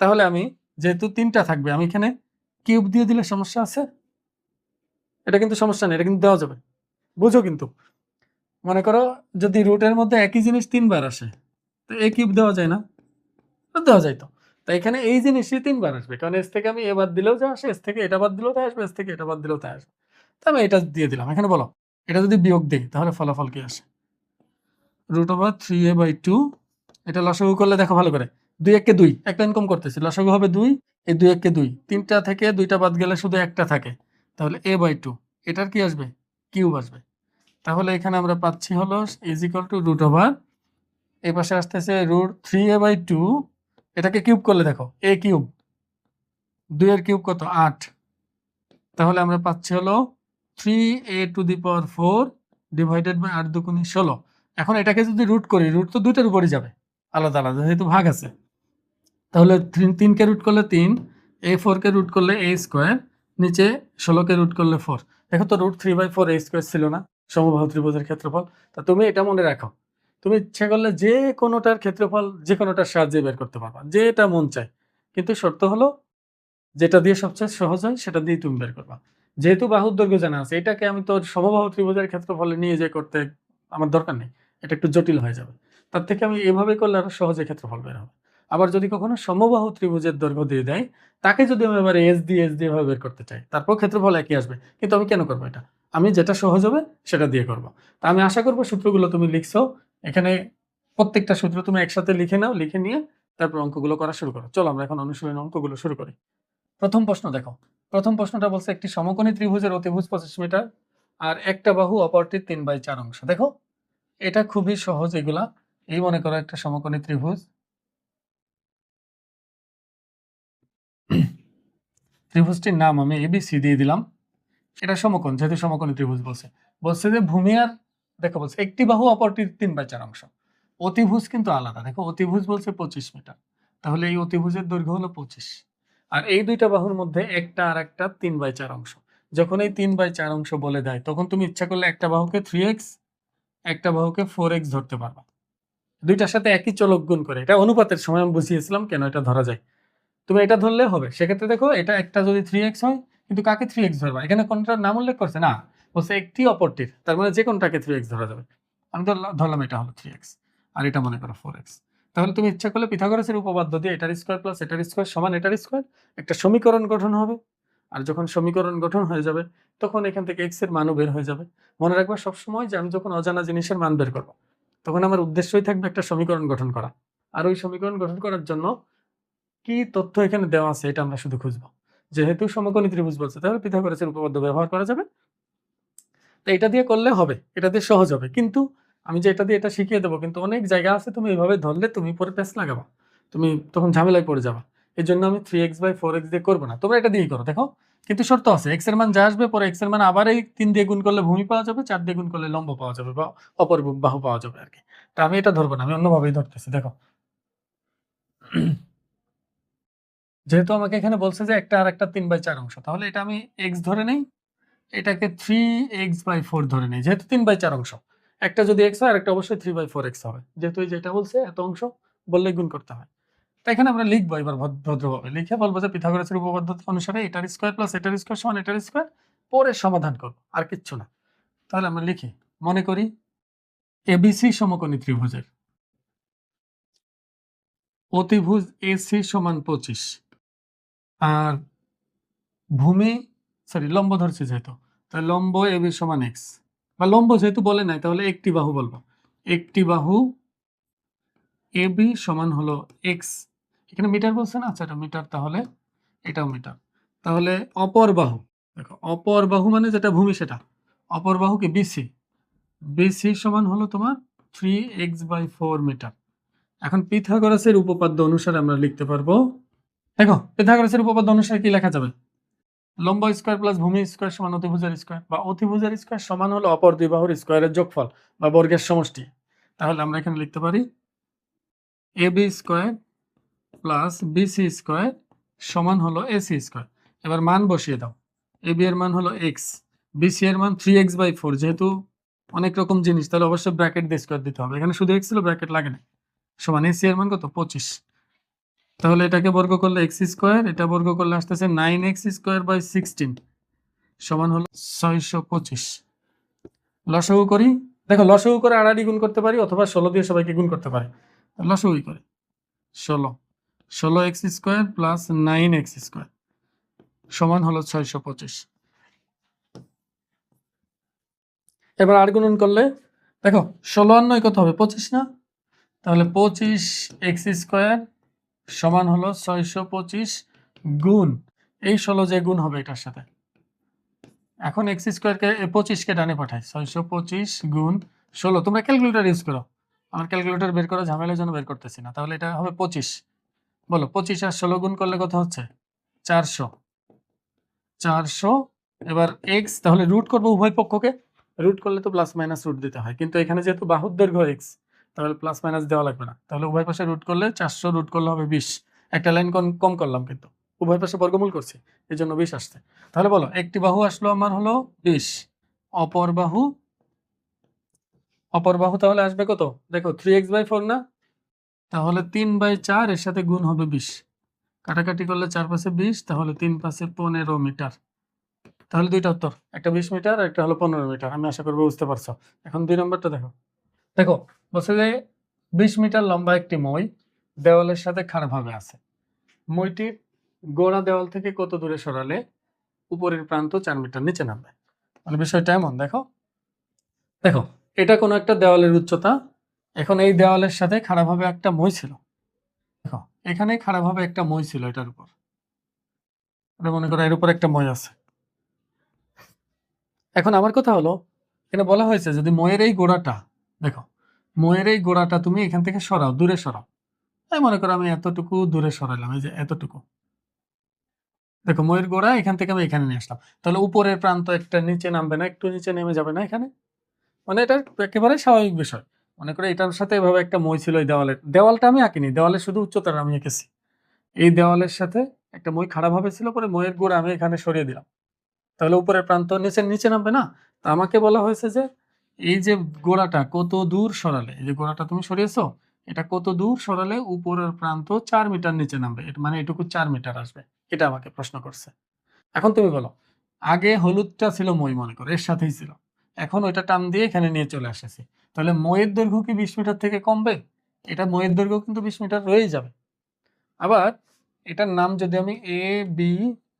[SPEAKER 1] তাহলে আমি, যেহেতু 3টা থাকবে, আমি এখানে কিউব দিয়ে দিলে সমস্যা আছে? এটা কিন্তু সমস্যা নেই, এটা কিন্তু দেওয়া যাবে। বুঝো কিন্তু, মনে করো যদি রুটের মধ্যে একই জিনিস 3বার আসে, তো এ কিউব দেওয়া যায় না? দেওয়া যায় তো। তাই এখানে এই জিনিসই 3বার আসবে, কারণ এস থেকে আমি এ বাদ দিলেও যা আসে, এস থেকে এটা বাদ দিলেও তাই আসবে, এস থেকে এটা বাদ দিলেও তাই আসবে। তা আমি এটা দিয়ে দিলাম। এখানে বলো, এটা যদি বিয়োগ দিই তাহলে ফলাফল কি আসে? Root over 3a/2। এটা লসাগু করলে দেখো ভালো করে, 2 1 2, একটা ইনকম করতেছি, লসাগু হবে 2, এই 2 1 2, 3টা থেকে 2টা বাদ গেলে শুধু একটা থাকে, তাহলে a/2। এটার কি আসবে? কিউব আসবে। তাহলে এখানে আমরা পাচ্ছি হলো is equal to root over, এই পাশে আসতেছে রুট 3a/2, এটাকে কিউব করলে দেখো এ কিউব, 2 এর কিউব কত? 8। তাহলে আমরা পাচ্ছি হলো 3a⁴ ডিভাইডেড বাই 8 দুগুণে 16। এখন এটাকে যদি রুট করি, রুট তো 2টার উপরই যাবে, আলাদা আলাদা যেহেতু ভাগ আছে। তাহলে 3 কে রুট করলে 3, a4 কে রুট করলে a স্কোয়ার, নিচে 16 কে রুট করলে 4। দেখো তো, রুট 3/4 a স্কোয়ার ছিল না সমবাহু ত্রিভুজের ক্ষেত্রফল? তা তুমি এটা মনে রাখো, তুমি ইচ্ছা করলে যে কোনোটার ক্ষেত্রফল যে কোনোটার সাহায্যে বের করতে পারবা, যেটা মন চায়। কিন্তু শর্ত হলো, যেটা দিয়ে সবচেয়ে সহজ হয় সেটা দিয়ে তুমি বের করবা। যেহেতু বাহুর দৈর্ঘ্য জানা আছে, এটাকে আমি তো সমবাহু ত্রিভুজের ক্ষেত্রফলে নিয়ে যে করতে আমার দরকার নেই, এটা একটু জটিল হয়ে যাবে। তার থেকে আমি এভাবে করলে আরো সহজে ক্ষেত্রফল বের হবে। আবার যদি কখনো সমবাহু ত্রিভুজের দৈর্ঘ্য দিয়ে দেয়, তাকে যদি আমি এবার এস দিয়ে ভাবে বের করতে চাই, তারপর ক্ষেত্রফল একই আসবে। কিন্তু আমি কেন করবো এটা? আমি যেটা সহজ হবে সেটা দিয়ে করবো। তা আমি আশা করবো সূত্রগুলো তুমি লিখছো, এখানে প্রত্যেকটা সূত্র তুমি একসাথে লিখে নাও, লিখে নিয়ে তারপর অঙ্কগুলো করা শুরু করো। চলো আমরা এখন অনুশীলনের অঙ্কগুলো শুরু করি। প্রথম প্রশ্ন দেখো, প্রথম প্রশ্নটা বলছে একটি সমকোণী ত্রিভুজের অতিভুজ 25 মিটার আর একটা বাহু অপরটির 3/4 অংশ। দেখো, এটা খুবই সহজ। এগুলা এই মনে করো একটা সমকোণী ত্রিভুজ, ত্রিভুজটির নাম আমি এবিসি দিয়ে দিলাম। এটা সমকোণ, যেহেতু সমকোণী ত্রিভুজ বলছে, বলছে যে ভূমি আর দেখো বলছে একটি বাহু অপরটির 3/4 অংশ। অতিভুজ কিন্তু আলাদা, দেখো অতিভুজ বলছে 25 মিটার, তাহলে এই অতিভুজের দৈর্ঘ্য হলো 25, আর এই দুইটা বাহুর মধ্যে একটা আর একটা 3/4 অংশ। যখন এই 3/4 অংশ বলে দেয় তখন তুমি ইচ্ছা করলে একটা বাহুকে 3x, একটা বাহুকে 4x ধরতে পারবা, দুইটার সাথে একই চলক গুণ করে। এটা অনুপাতের সময় আমি বুঝিয়েছিলাম কেন এটা ধরা যায়। তুমি এটা ধরলে হবে। সেক্ষেত্রে দেখো এটা একটা যদি 3x হয়, কিন্তু কাকে 3x ধরবা? এখানে কোনটার নাম উল্লেখ করছে না, বলছে একটি অপরটির, তার মানে যে কোনটাকে 3x ধরা যাবে। আমি ধরলাম এটা হলো 3x, আর এটা মনে করো 4x। তাহলে তুমি ইচ্ছা করলে পিথাগোরাসের উপপাদ্য দিয়ে এটার স্কয়ার প্লাস এটার স্কয়ার সমান এটার স্কয়ার একটা সমীকরণ গঠন হবে। আর যখন সমীকরণ গঠন হয়ে যাবে তখন এখান থেকে x এর মানও বের হয়ে যাবে। মনে রাখবা সবসময় যে আমি যখন অজানা জিনিসের মান বের করব, তখন আমার উদ্দেশ্যই থাকবে একটা সমীকরণ গঠন করা। আর ওই সমীকরণ গঠন করার জন্য কি তথ্য এখানে দেওয়া আছে এটা আমরা শুধু খুঁজবো। যেহেতু সমকোণী ত্রিভুজ বলছে, তাহলে পিথাগোরাসের উপপাদ্য ব্যবহার করা যাবে। তো এটা দিয়ে করলে হবে, এটা দিয়ে সহজ হবে। কিন্তু আমি যে এটা দিয়ে এটা শিখিয়ে দেবো, কিন্তু অনেক জায়গা আছে তুমি এইভাবে ধরলে তুমি পরে প্যাচ লাগাবা, তুমি তখন ঝামেলায় পড়ে যাবা। এই জন্য আমি 3x/4x দিয়ে করবো না, তোমরা এটা দিয়েই করো। দেখো কিন্তু শর্ত আছে, x এর মান যা আসবে পরে x এর মান আবার এই 3 দিয়ে গুণ করলে ভূমি পাওয়া যাবে, 4 দিয়ে গুণ করলে লম্ব পাওয়া যাবে বা অপর বাহু পাওয়া যাবে আর কি। তা আমি এটা ধরবো না, আমি অন্যভাবেই ধরতেছি। দেখো যেহেতু আমাকে এখানে বলছে যে একটা আর একটা 3/4 অংশ, তাহলে এটা আমি x ধরে নেই, এটাকে 3x/4 ধরে নেই। যেহেতু 3/4 অংশ, একটা যদি x হয় আর একটা অবশ্যই 3/4x হবে, যেহেতু এই যেটা বলছে এত অংশ বললে গুণ করতে হয়। তাই এখানে আমরা লিখবো এবার ভদ্রভাবে লিখে বলবো যে পিথাগোরাসের উপপাদ্য অনুসারে এটার স্কয়ার প্লাস এটার স্কয়ার সমান এটার স্কয়ার, পরে সমাধান করব, আর কিচ্ছু না। তাহলে আমরা লিখি, মনে করি এবিসি সমকোণী ত্রিভুজের অতিভুজ এসি সমান 25, আর ভূমি লম্ব ধরছি যেহেতু, তাহলে লম্ব এবি সমান এক্স, বা লম্ব যেহেতু বলে নাই তাহলে একটি বাহু বলবো, একটি বাহু এবি সমান হলো এক্স। এখানে মিটার বলছে না, আচ্ছা এটা মিটার, তাহলে এটাও মিটার। তাহলে অপর বাহু, দেখো অপর বাহু মানে যেটা ভূমি সেটা, অপর বাহু কি বিসি, বিসি সমান হলো তোমার 3x/4 মিটার। এখন পিথাগোরাসের উপপাদ্য অনুসারে আমরা লিখতে পারবো, দেখো পিথাগোরাসের উপপাদ্য অনুসারে কি লেখা যাবে? লম্ব স্কয়ার প্লাস ভূমি স্কয়ার সমান অতিভুজের স্কয়ার, বা অতিভুজের স্কয়ার সমান হলো অপর দুই বাহুর স্কয়ারের যোগফল বা বর্গের সমষ্টি। তাহলে আমরা এখানে লিখতে পারি AB square plus BC square সমান হলো এসি স্কয়ার। এবার মান বসিয়ে দাও, এবি এর মান হলো এক্স, বিসি এর মান 3x/4, যেহেতু অনেক রকম জিনিস তাহলে অবশ্যই ব্র্যাকেট দিয়ে স্কয়ার দিতে হবে, এখানে শুধু এক্স ছিল ব্র্যাকেট লাগে না, সমান এসি এর মান কত 25। তাহলে এটাকে বর্গ করলে এক্স স্কয়ার, এটা বর্গ করলে আসতেছে 9x²/16 সমান হলো 625। লসাগু করি, দেখো লসাগু করে আড়াআড়ি গুণ করতে পারি অথবা 16 দিয়ে সবাইকে গুণ করতে পারি। লসাগু করে 16x² প্লাস 9x² সমান হলো 625। এবার আর গুণন করলে দেখো 16 আর 9 কত হবে 25 না, তাহলে 25x² সমান হলো 625 গুণ এই 16 যে গুণ হবে এটার সাথে। এখন x²কে 25কে ডানে পাঠাই, 625 গুণ 16, তোমরা ক্যালকুলেটর ইউজ করো, আমার ক্যালকুলেটর বের করা ঝামেলার জন্য বের করতেছি না। তাহলে এটা হবে 25, বলো 25 আর 16 গুণ করলে কত হচ্ছে 400, 400। এবার x, তাহলে রুট করবো উভয় পক্ষকে, রুট করলে তো প্লাস মাইনাস রুট দিতে হয়, কিন্তু এখানে যেহেতু বাহুর দৈর্ঘ্য x, তাহলে প্লাস মাইনাস দেওয়া লাগবে না। তাহলে উভয় পাশে রুট করলে 400 রুট করলে হবে 20, একটা লাইন কম করলাম কিন্তু উভয় পাশে বর্গমূল করছি এই জন্য 20 আসছে। তাহলে বলো একটি বাহু আসলো আমার হলো 20, অপর বাহু, অপর বাহু তাহলে আসবে কত দেখো 3x/4 না, তাহলে 3/4 এর সাথে গুণ হবে 20, কাটাকাটি করলে 4 পাশে 20, তাহলে 3 পাশে 15 মিটার। তাহলে দুইটা উত্তর, একটা 20 মিটার আর একটা হলো 15 মিটার। আমি আশা করবো বুঝতে পারছো। এখন 2 নম্বরটা দেখো, দেখো বলছে যে 20 মিটার লম্বা একটি মই দেওয়ালের সাথে খাড়াভাবে আছে, মইটির গোড়া দেওয়াল থেকে কত দূরে সরালে উপরের প্রান্ত 4 মিটার নিচে নামবে। মানে বিষয়টা এমন, দেখো দেখো এটা কোনো একটা দেওয়ালের উচ্চতা, এখন এই দেওয়ালের সাথে খাড়াভাবে একটা মই ছিল, দেখো এখানে খাড়াভাবে একটা মই ছিল, এটার উপর মনে করো এর উপর একটা মই আছে। এখন আমার কথা হলো এখানে বলা হয়েছে যদি ময়ের এই গোড়াটা, দেখো ময়ের এই গোড়াটা তুমি এখান থেকে সরাও, দূরে সরাও। তাই মনে করো আমি এতটুকু দূরে সরাইলাম, এই যে এতটুকু। দেখো ময়ের গোড়া এখান থেকে আমি এখানে নিয়ে আসলাম, তাহলে উপরের প্রান্ত একটা নিচে নামবে না, একটু নিচে নেমে যাবে না এখানে? মানে এটা একেবারে স্বাভাবিক বিষয়। মনে করো এটার সাথে এভাবে একটা মই ছিল, এই দেওয়ালটা আমি আঁকিনি, দেওয়ালের শুধু উচ্চতাটা আমি এঁকেছি। এই দেওয়ালের সাথে একটা মই খাড়াভাবে ছিল, পরে ময়ের গোড়া আমি এখানে সরিয়ে দিলাম, তাহলে উপরের প্রান্ত নিচে নামবে না? তো আমাকে বলা হয়েছে যে এই যে গোড়াটা কত দূর সরালে, এই যে গোড়াটা তুমি সরিয়েছো, এটা কত দূর সরালে উপরের প্রান্ত 4 মিটার নিচে নামবে, মানে এটুকু 4 মিটার আসবে, এটা আমাকে প্রশ্ন করছে। এখন তুমি বলো, আগে হলুদটা ছিল মই, মনে করো এর সাথেই ছিল, এখন ওইটা টান দিয়ে এখানে নিয়ে চলে আসেছি, তাহলে ময়ের দৈর্ঘ্য কি 20 মিটার থেকে কমবে? এটা ময়ের দৈর্ঘ্য কিন্তু 20 মিটার রয়েই যাবে। আবার এটার নাম যদি আমি এ বি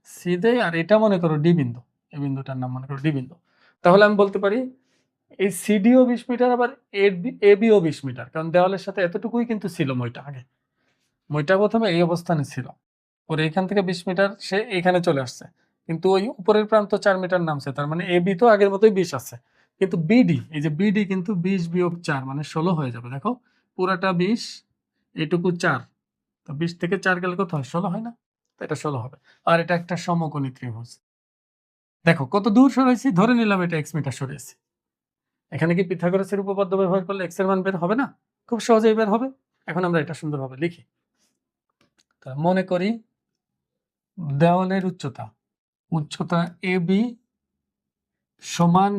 [SPEAKER 1] সি দেই, আর এটা মনে করো ডি বিন্দু, এই বিন্দুটার নাম মনে করো ডি বিন্দু, তাহলে আমি বলতে পারি এই সিডিও 20 মিটার, আবার এ বিও 20 মিটার, কারণ দেওয়ালের সাথে এতটুকুই কিন্তু ছিল মইটা আগে। মইটা প্রথমে এই অবস্থানে ছিল, পরে এখান থেকে 20 মিটার সে এখানে চলে আসছে, কিন্তু ওই উপরের প্রান্ত 4 মিটার নামছে, তার মানে এ বি তো আগের মতোই 20 আছে, কিন্তু বিডি, এই যে বিডি কিন্তু 20 বিয়োগ 4 মানে 16 হয়ে যাবে। দেখো পুরাটা 20, এটুকু 4, তো 20 থেকে 4 গেলে কত হয়? 16 হয় না? তো এটা 16 হবে। আর এটা একটা সমকোণী ত্রিভুজ। দেখো কত দূর সরাইছি, ধরে নিলাম এটা x মিটার সরিয়েছি। এখানে কি পিথাগোরাসের উপপাদ্য ব্যবহার করলে x এর মান বের হবে না? খুব সহজেই বের হবে। এখন আমরা এটা সুন্দরভাবে লিখি। মনে করি দেওয়ালের উচ্চতা AB সমান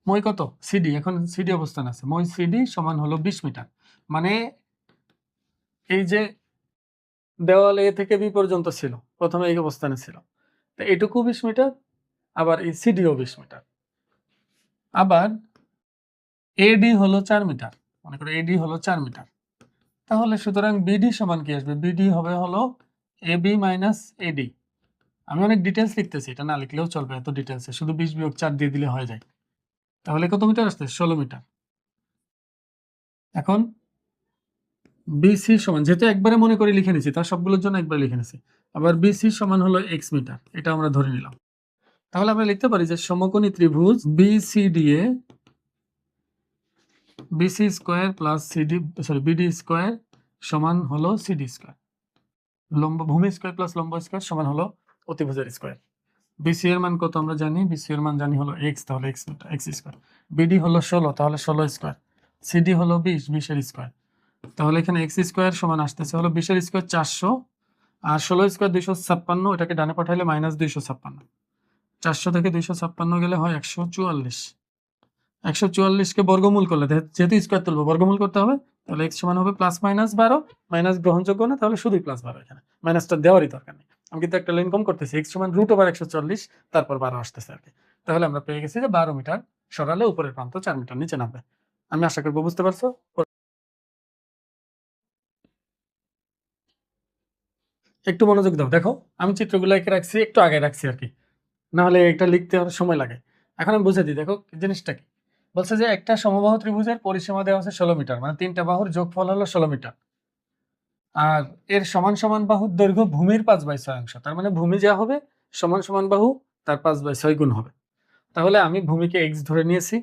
[SPEAKER 1] মই কত? সিডি, এখন সিডি অবস্থান আছে, মই সিডি সমান হলো 20 মিটার। মানে এই যে দেওয়াল এ থেকে বি পর্যন্ত ছিল, প্রথমে এই অবস্থানে ছিল, তো এটুকু 20 মিটার, আবার এই সিডিও 20 মিটার, আবার এডি হলো 4 মিটার, মনে করো এডি হলো 4 মিটার, তাহলে সুতরাং বিডি সমান কি আসবে? বিডি হবে হলো এবি মাইনাস এডি। আমি অনেক ডিটেলস লিখতেছি, এটা না লিখলেও চলবে, এত ডিটেলসে শুধু 20 বিয়োগ 4 দিয়ে দিলে হয়ে যায়। তাহলে কত মিটার আসছে? 16 মিটার। এখন বিসি সমান, যেহেতু একবারে মনে করে লিখে নিছি, তার সবগুলোর জন্য একবার লিখে নিছি, আবার বিসি সমান হলো এক্স মিটার, এটা আমরা ধরে নিলাম। তাহলে আমরা লিখতে পারি যে সমকোণী ত্রিভুজ বিসিডি এ BC square plus BD square সমান হলো সিডি স্কোয়ার, ভূমি স্কোয়ার প্লাস লম্ব স্কোয়ার সমান হলো অতিভুজের স্কোয়ার। বিসি এর মান কত আমরা জানি? বিসি এর মান জানি হলো এক্স, তাহলে এক্স স্কোয়ার। বিডি হলো 16, তাহলে 16 স্কোয়ার। সিডি হলো 20 এর স্কোয়ার, তাহলে এখানে এক্স স্কোয়ার সমান আসতেছে হলো 20 এর স্কোয়ার 400, আর 16 স্কোয়ার 256, এটাকে ডানে পাঠাইলে মাইনাস 256, 400 থেকে 256 গেলে হয় 144। 144 কে বর্গমূল করলে, যেহেতু স্কোয়ার তুলবো বর্গমূল করতে হবে, তাহলে এক্স সমান হবে প্লাস মাইনাস 12, মাইনাস গ্রহণযোগ্য না, তাহলে শুধুই প্লাস 12, এখানে মাইনাসটা দেওয়ারই দরকার নেই। আমি কিন্তু একটা লাইন কম করতেছি, এক্স সমান √140, তারপর 12 আসতেছে আর কি। তাহলে আমরা পেয়ে গেছি যে 12 মিটার সরালে উপরের প্রান্ত 4 মিটার নিচে নামবে। আমি আশা করবো বুঝতে পারছো। একটু মনোযোগ দাও, দেখো আমি চিত্রগুলো এঁকে রাখছি, একটু আগে রাখছি আর কি, না হলে এটা লিখতে অনেক সময় লাগে। এখন আমি বুঝে দিই, দেখো জিনিসটা কি বলছে, যে একটা সমবাহু ত্রিভুজের পরিসীমা দেওয়া আছে 16 মিটার, মানে তিনটা বাহুর যোগফল হলো 16 মিটার, আর এর সমান সমান বাহুর দৈর্ঘ্য ভূমির 5/6 অংশ, তার মানে ভূমি যা হবে সমান সমান বাহু তার 5/6 গুণ হবে। তাহলে আমি ভূমিকে এক্স ধরে নিয়েছি,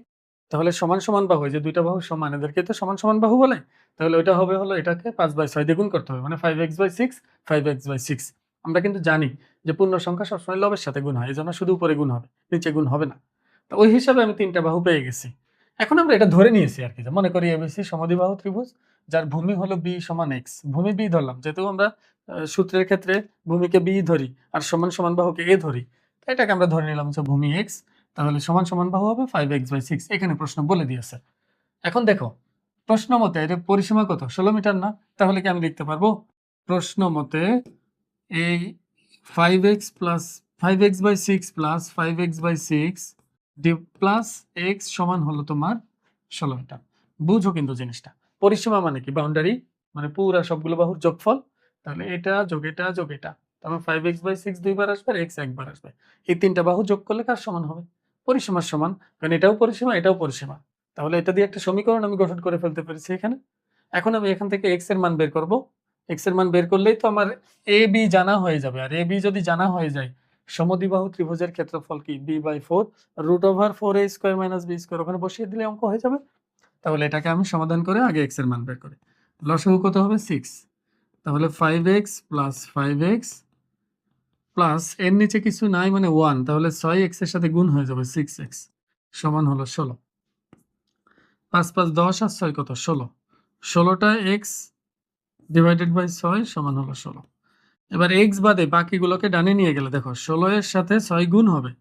[SPEAKER 1] তাহলে সমান সমান বাহু, যে দুইটা বাহু সমান, এদেরকে তো সমান সমান বাহু বলে, তাহলে ওইটা হবে হলো এটাকে 5/6 দিয়ে গুণ করতে হবে, মানে 5x/6, 5x/6। আমরা কিন্তু জানি যে পূর্ণ সংখ্যা সবসময় লবের সাথে গুণ হয়, এই জন্য শুধু উপরে গুণ হবে, নিচে গুণ হবে না। তো ওই হিসাবে আমি তিনটা বাহু পেয়ে গেছি। এখন আমরা এটা ধরে নিয়েছি আর কি, যে মনে করি এবিসি সমদ্বিবাহু ত্রিভুজ, যার ভূমি হলো বি সমান এক্স, ভূমি বি ধরলাম, যেহেতু আমরা সূত্রের ক্ষেত্রে ভূমিকে বি ধরি আর সমান সমান বাহুকে এ ধরি, এটাকে আমরা ধরে নিলাম যে ভূমি এক্স, তাহলে সমান সমান বাহু হবে 5x/6, এখানে প্রশ্ন বলে দিয়েছে। এখন দেখো প্রশ্ন মতে এর পরিসীমা কত? 16 মিটার না? তাহলে কি আমি লিখতে পারবো প্রশ্ন মতে এই 5x/6 plus 5x/6 D plus x সমান হলো তোমার 16 মিটার। বুঝো কিন্তু জিনিসটা, পরিসীমা মানে কি? বাউন্ডারি, মানে পুরা সবগুলো বাহুর যোগফল, তাহলে এটা যোগ এটা যোগ এটা, তাহলে 5x/6 দুইবার আসবে আর x একবার আসবে, এই তিনটা বাহু যোগ করলে কার সমান হবে? পরিসীমার সমান, কারণ এটাও পরিসীমা এটাও পরিসীমা, তাহলে এটা দিয়ে একটা সমীকরণ আমি গঠন করে ফেলতে পেরেছি এখানে। এখন আমি এখান থেকে x এর মান বের করব, x এর মান বের করলেই তো আমার এ বি জানা হয়ে যাবে, আর এ বি যদি জানা হয়ে যায়, সমদ্বিবাহু ত্রিভুজের ক্ষেত্রফল কি? b/4 √4a² - b², ওখানে বসিয়ে দিলে অঙ্ক হয়ে যাবে। তাহলে এটাকে আমি সমাধান করে আগে এক্স এর মান বের করি। লসাগু কত হবে 6, তাহলে 5x প্লাস 5x প্লাস এর নিচে কিছু নাই মানে 1, তাহলে 6x এর সাথে গুণ হয়ে যাবে 6x সমান হলো 16। 5 5 10 আর 6 কত 16, 16টা x ডিভাইডেড বাই 6 সমান হলো 16। এবার x বাদে বাকিগুলোকে ডানে নিয়ে গেলে দেখো 16 এর সাথে 6 গুণ হবে,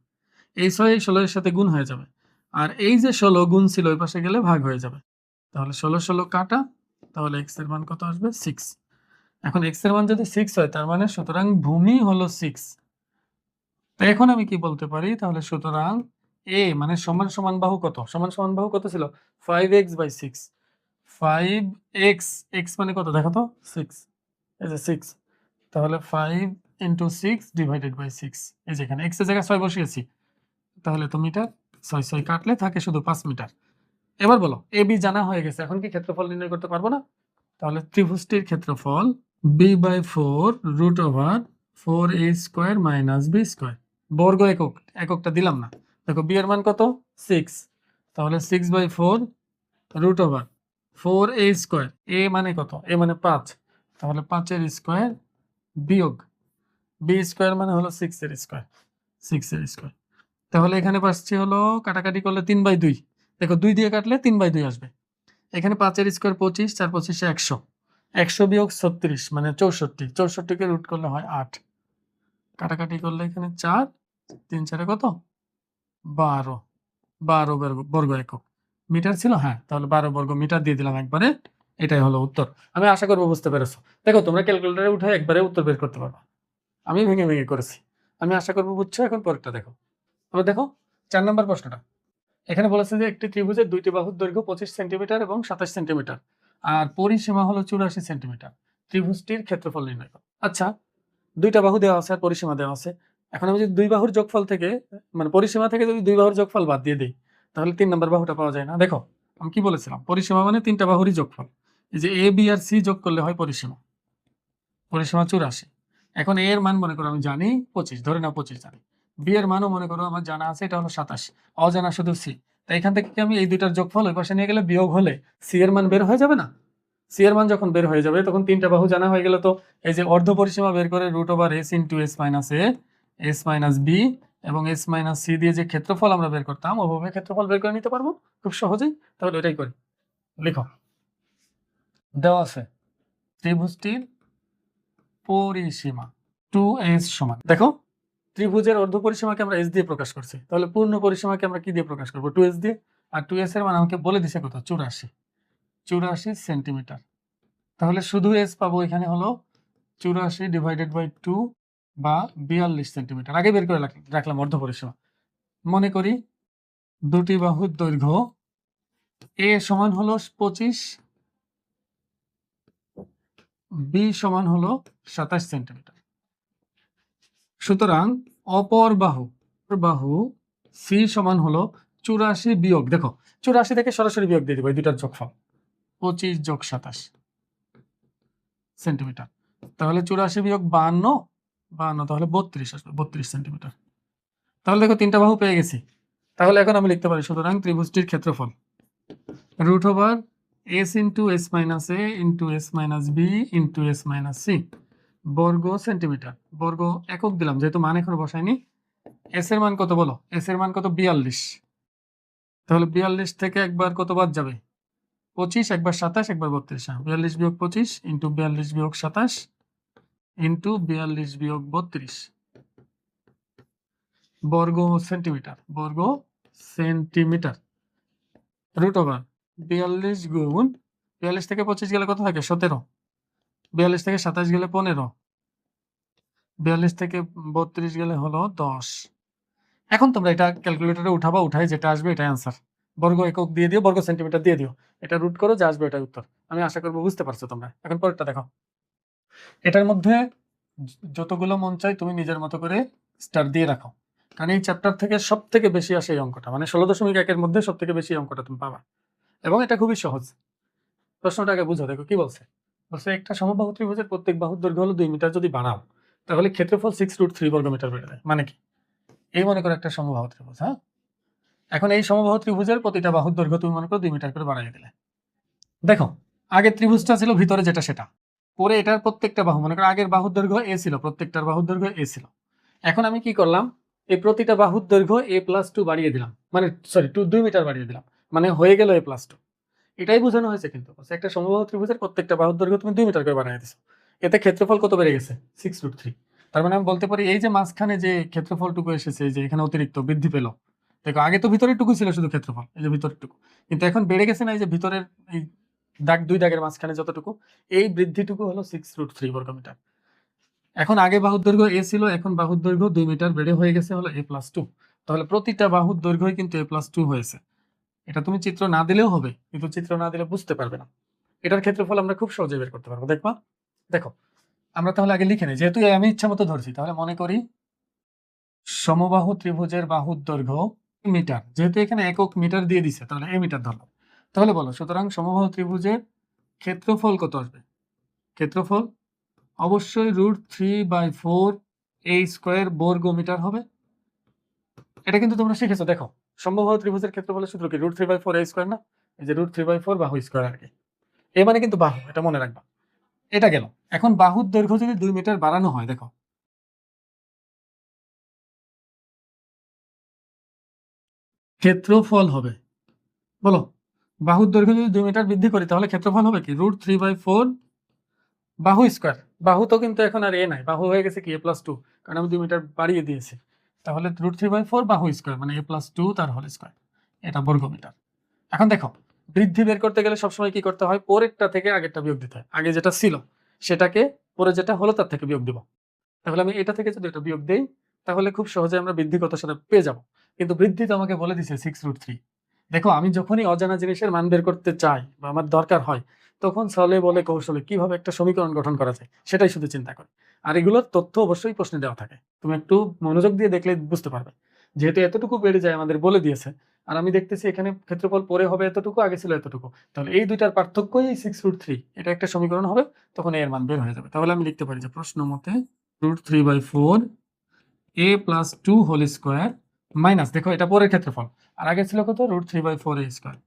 [SPEAKER 1] এই 6 এই 16 এর সাথে গুণ হয়ে যাবে, আর এই যে 16 গুণ ছিল ওই পাশে গেলে ভাগ হয়ে যাবে, তাহলে 16 16 কাটা, তাহলে x এর মান কত আসবে 6। এখন x এর মান যদি 6 হয় তার মানে সুতরাং ভূমি হলো 6। তো এখন আমি কি বলতে পারি, তাহলে সুতরাং a মানে সমান সমান বাহু কত, সমান সমান বাহু কত ছিল 5x বাই 6, 5x x মানে কত দেখো তো 6, এই যে 6, তাহলে 5 ইন্টু 6 ডিভাইডেড বাই 6, এই যে এখানে x এর জায়গায় 6 বসিয়েছি, তাহলে তো মিটার 6 6 কাটলে থাকে শুধু 5 মিটার। এবার বলো এ বি জানা হয়ে গেছে, এখন কি ক্ষেত্রফল নির্ণয় করতে পারবো না? তাহলে ত্রিভুজটির ক্ষেত্রফল b by 4 root over 4a square minus b square, বর্গ একক, এককটা দিলাম না, দেখো b এর মান কত 6, তাহলে 6 by 4 root over 4a square, a মানে কত, a মানে 5, তাহলে 5 এর স্কোয়ার বিয়োগ b স্কোয়ার মানে হলো 6 এর স্কোয়ার, 6 এর স্কোয়ার, তাহলে এখানে পাচ্ছি হলো কাটাকাটি করলে 3 বাই 2, দেখো 2 দিয়ে কাটলে 3 বাই 2 আসবে, এখানে 5 এর স্কোয়ার 25, 4 25 100, 100 বিয়োগ 36 মানে 64, 64 কে রুট করলে হয় 8, কাটাকাটি করলে এখানে 4 3 4 কত 12, 12 বর্গ একক, মিটার ছিল হ্যাঁ, তাহলে 12 বর্গ মিটার দিয়ে দিলাম একবারে, এটাই হলো উত্তর। আমি আশা করবো বুঝতে পেরেছো, দেখো তোমরা ক্যালকুলেটরে উঠে একবারে উত্তর বের করতে পারবা, আমি ভেঙে ভেঙে করেছি, আমি আশা করবো বুঝছো। এখন পরেরটা দেখো, তবে দেখো 4 নম্বর প্রশ্নটা, এখানে বলেছে যে একটি ত্রিভুজের দুইটি বাহুর দৈর্ঘ্য 25 সেন্টিমিটার এবং 27 সেন্টিমিটার আর পরিসীমা হলো 84 সেন্টিমিটার, ত্রিভুজটির ক্ষেত্রফল নির্ণয় করো। আচ্ছা, দুইটা বাহু দেওয়া আছে আর পরিসীমা দেওয়া আছে, এখন আমি যদি দুই বাহুর যোগফল থেকে মানে পরিসীমা থেকে যদি দুই বাহুর যোগফল বাদ দিয়ে দিই তাহলে 3 নম্বর বাহুটা পাওয়া যায় না। দেখো আমি কি বলেছিলাম, পরিসীমা মানে তিনটা বাহুরই যোগফল, এই যে এ বি আর সি যোগ করলে হয় পরিসীমা, পরিসীমা 84। এখন এ এর মান মনে করো আমি জানি 25, ধরে নাও 25 জানি, বি এর মানও মনে করো আমার জানা আছে, এটা হলো 27, অজানা শুধু সি, তাই এখান থেকে কি আমি এই দুইটার যোগফল ওই পাশে নিয়ে গেলে বিয়োগ হলে সি এর মান বের হয়ে যাবে না? সি এর মান যখন বের হয়ে যাবে তখন তিনটা বাহু জানা হয়ে গেলে তো এই যে অর্ধ পরিসীমা বের করে root over S into S minus A, S minus B এবং এস মাইনাস সি দিয়ে যে ক্ষেত্রফল আমরা বের করতাম ওভাবে ক্ষেত্রফল বের করে নিতে পারবো খুব সহজেই। তাহলে ওইটাই করি, লিখো দেওয়া আছে ত্রিভুজটির পরিসীমা 2s সমান, দেখো ত্রিভুজের অর্ধ পরিসীমাকে আমরা s দিয়ে প্রকাশ করছি, তাহলে পূর্ণ পরিসীমাকে আমরা কি দিয়ে প্রকাশ করব 2s দিয়ে, আর 2s এর মান আমাকে বলে দিছে কত 84 সেন্টিমিটার, তাহলে শুধু s পাবো এখানে হলো 84 ডিভাইডেড বাই 2 বা 42 সেন্টিমিটার, আগে বের করে রাখলাম অর্ধ পরিসীমা। মনে করি দুটি বাহুর দৈর্ঘ্য a সমান হলো 25, b সমান হলো 27 সেন্টিমিটার, সুতরাং অপর বাহু c সমান হলো 84 বিয়োগ, দেখো 84 থেকে সরাসরি বিয়োগ দিয়ে দিব এই দুটার যোগফল 25 যোগ 27 সেন্টিমিটার, তাহলে 84 বিয়োগ 52 তাহলে 32 আসবে, 32 সেন্টিমিটার। তাহলে দেখো তিনটা বাহু পেয়ে গেছি, তাহলে এখন আমি লিখতে পারি সুতরাং ত্রিভুজটির ক্ষেত্রফল root over S into S minus A into S minus B into S minus C বর্গ সেন্টিমিটার, বর্গ একক দিলাম যেহেতু মান এখন বসাইনি। এস এর মান কত বলো, এস এর মান কত 42, তাহলে 42 থেকে একবার কত বাদ যাবে 25, একবার 27, একবার 32, 42 বিয়োগ 25 ইন্টু 42 বিয়োগ 27 ইন্টু 42 বিয়োগ 32 বর্গ সেন্টিমিটার রুট ওভার 42 গুণ 42 থেকে 25 গেলে কত থাকে 17, 42 থেকে 27 গেলে 15, 42 থেকে 32 গেলে হলো 10। এখন তোমরা এটা ক্যালকুলেটরে উঠাবা, উঠাই যেটা আসবে এটাই অ্যান্সার, বর্গ একক দিয়ে দিও, বর্গ সেন্টিমিটার দিয়ে দিও, এটা রুট করো যা আসবে এটাই উত্তর। আমি আশা করবো বুঝতে পারছো তোমরা। এখন পরেরটা দেখো, এটার মধ্যে যতগুলো মন চাই তুমি নিজের মতো করে স্টার দিয়ে রাখো, কারণ এই চ্যাপ্টার থেকে সব থেকে বেশি আসে এই অঙ্কটা, মানে 16.1 এর মধ্যে সব থেকে বেশি অঙ্কটা তুমি পাবা এবং এটা খুবই সহজ। প্রশ্নটা আগে বুঝো, দেখো কি বলছে, একটা সমবাহু ত্রিভুজের প্রত্যেক বাহুর দৈর্ঘ্য হলো 2 মিটার যদি বাড়াও তাহলে ক্ষেত্রফল 6√3 বর্গ মিটার বেড়ে যায়। মানে কি, এই মনে করো একটা সমবাহু ত্রিভুজ, হ্যাঁ এখন এই সমবাহু ত্রিভুজের প্রতিটা বাহুর দৈর্ঘ্য তুমি মনে করো 2 মিটার করে বাড়াই দিলে। দেখো আগের ত্রিভুজটা ছিল ভিতরে যেটা সেটা, পরে এটার প্রত্যেকটা বাহু মনে করো আগের বাহুর দৈর্ঘ্য এ ছিল, প্রত্যেকটার বাহুর দৈর্ঘ্য এ ছিল। এখন আমি কি করলাম, এই প্রতিটা বাহুর দৈর্ঘ্য a+2 বাড়িয়ে দিলাম, মানে সরি 2 মিটার বাড়িয়ে দিলাম, মানে হয়ে গেল a+2। এটাই বোঝানো হয়েছে কিন্তু একটা সমবাহু ত্রিভুজের প্রত্যেকটা বাহুর দৈর্ঘ্য তুমি 2 মিটার করে বাড়িয়ে দিছো। এতে ক্ষেত্রফল কত বেড়ে গেছে? 6√3। তার মানে আমি বলতে পারি এই যে মাঝখানে যে ক্ষেত্রফলটুকু এসেছে, এই যে এখানে অতিরিক্ত বৃদ্ধি পেল, দেখো আগে তো ভিতরের টুকু ছিল শুধু ক্ষেত্রফল, এই যে ভিতরের টুকু, কিন্তু এখন বেড়ে গেছে না, এই যে ভিতরের এই দুই দাগের মাঝখানে যতটুকু, এই বৃদ্ধিটুকু হলো 6√3 বর্গমিটার। এখন আগে বাহুর দৈর্ঘ্য এ ছিল, এখন বাহুর দৈর্ঘ্য 2 মিটার বেড়ে হয়ে গেছে হলো a+2। তাহলে প্রতিটা বাহুর দৈর্ঘ্যই কিন্তু a+2 হয়েছে। এটা তুমি চিত্র না দিলেও হবে, কিন্তু চিত্র না দিলে বুঝতে পারবে না। এটার ক্ষেত্রফল আমরা খুব সহজে বের করতে পারবো, দেখবা। দেখো আমরা তাহলে আগে লিখে নিই, যেহেতু আমি ইচ্ছা মতো ধরছি, তাহলে মনে করি সমবাহু ত্রিভুজের বাহুর দৈর্ঘ্য মিটার, যেহেতু এখানে একক মিটার দিয়ে দিছে, তাহলে এ মিটার ধরলাম। তাহলে বলো, সুতরাং সমবাহু ত্রিভুজের ক্ষেত্রফল কত আসবে? ক্ষেত্রফল অবশ্যই √3/4 a² বর্গ মিটার হবে। এটা কিন্তু তোমরা শিখেছো। দেখো সমবাহু ত্রিভুজের ক্ষেত্রফলের সূত্র কি? √3/4 a² না? এই যে √3/4 বাহু স্কয়ার আর কি। এ মানে কিন্তু বাহু, এটা মনে রাখবা। এটা গেল। এখন বাহুর দৈর্ঘ্য যদি 2 মিটার বাড়ানো হয়, দেখো ক্ষেত্রফল হবে, বলো বাহুর দৈর্ঘ্য যদি 2 মিটার বৃদ্ধি করি তাহলে ক্ষেত্রফল হবে কি? √3/4 বাহু স্কয়ার। বাহু তো কিন্তু এখন আর এ নাই, বাহু হয়ে গেছে কি a+2, কারণ আমি 2 মিটার বাড়িয়ে দিয়েছি। তাহলে √3/4 বাহু স্কয়ার মানে a+2 তার হোল স্কয়ার, এটা বর্গ মিটার। এখন দেখো বৃদ্ধি বের করতে গেলে সবসময় কি করতে হয়? পরেরটা থেকে আগেরটা বিয়োগ দিতে হয়। আগে যেটা ছিল সেটাকে পরে যেটা হলো তার থেকে বিয়োগ দিব। তাহলে আমি এটা থেকে যদি এটা বিয়োগ দেই, তাহলে খুব সহজে আমরা বৃদ্ধি কত সেটা পেয়ে যাব। কিন্তু বৃদ্ধি তো আমাকে বলে দিছে 6√3। দেখো আমি যখনই অজানা জিনিসের মান বের করতে চাই বা আমার দরকার হয়, তখন ছলে বলে কৌশলে কিভাবে একটা সমীকরণ গঠন করা যায় সেটাই শুধু চিন্তা করি। আর এগুলোর তথ্য অবশ্যই প্রশ্নে দেওয়া থাকে, তুমি একটু মনোযোগ দিয়ে দেখলে বুঝতে পারবে। যেহেতু এতটুকু বেড়ে যায় আমাদের বলে দিয়েছে, আর আমি দেখতেছি এখানে ক্ষেত্রফল পরে হবে এতটুকু, আগে ছিল এতটুকু, তাহলে এই দুইটার পার্থক্যই 6√3, এটা একটা সমীকরণ হবে, তখন এর মান বের হয়ে যাবে। তাহলে আমি লিখতে পারি যে প্রশ্ন মতে √3/4 a+2 হোল স্কয়ার মাইনাস, দেখো এটা পরের ক্ষেত্রফল, আর আগে ছিল কত? √3/4 a²,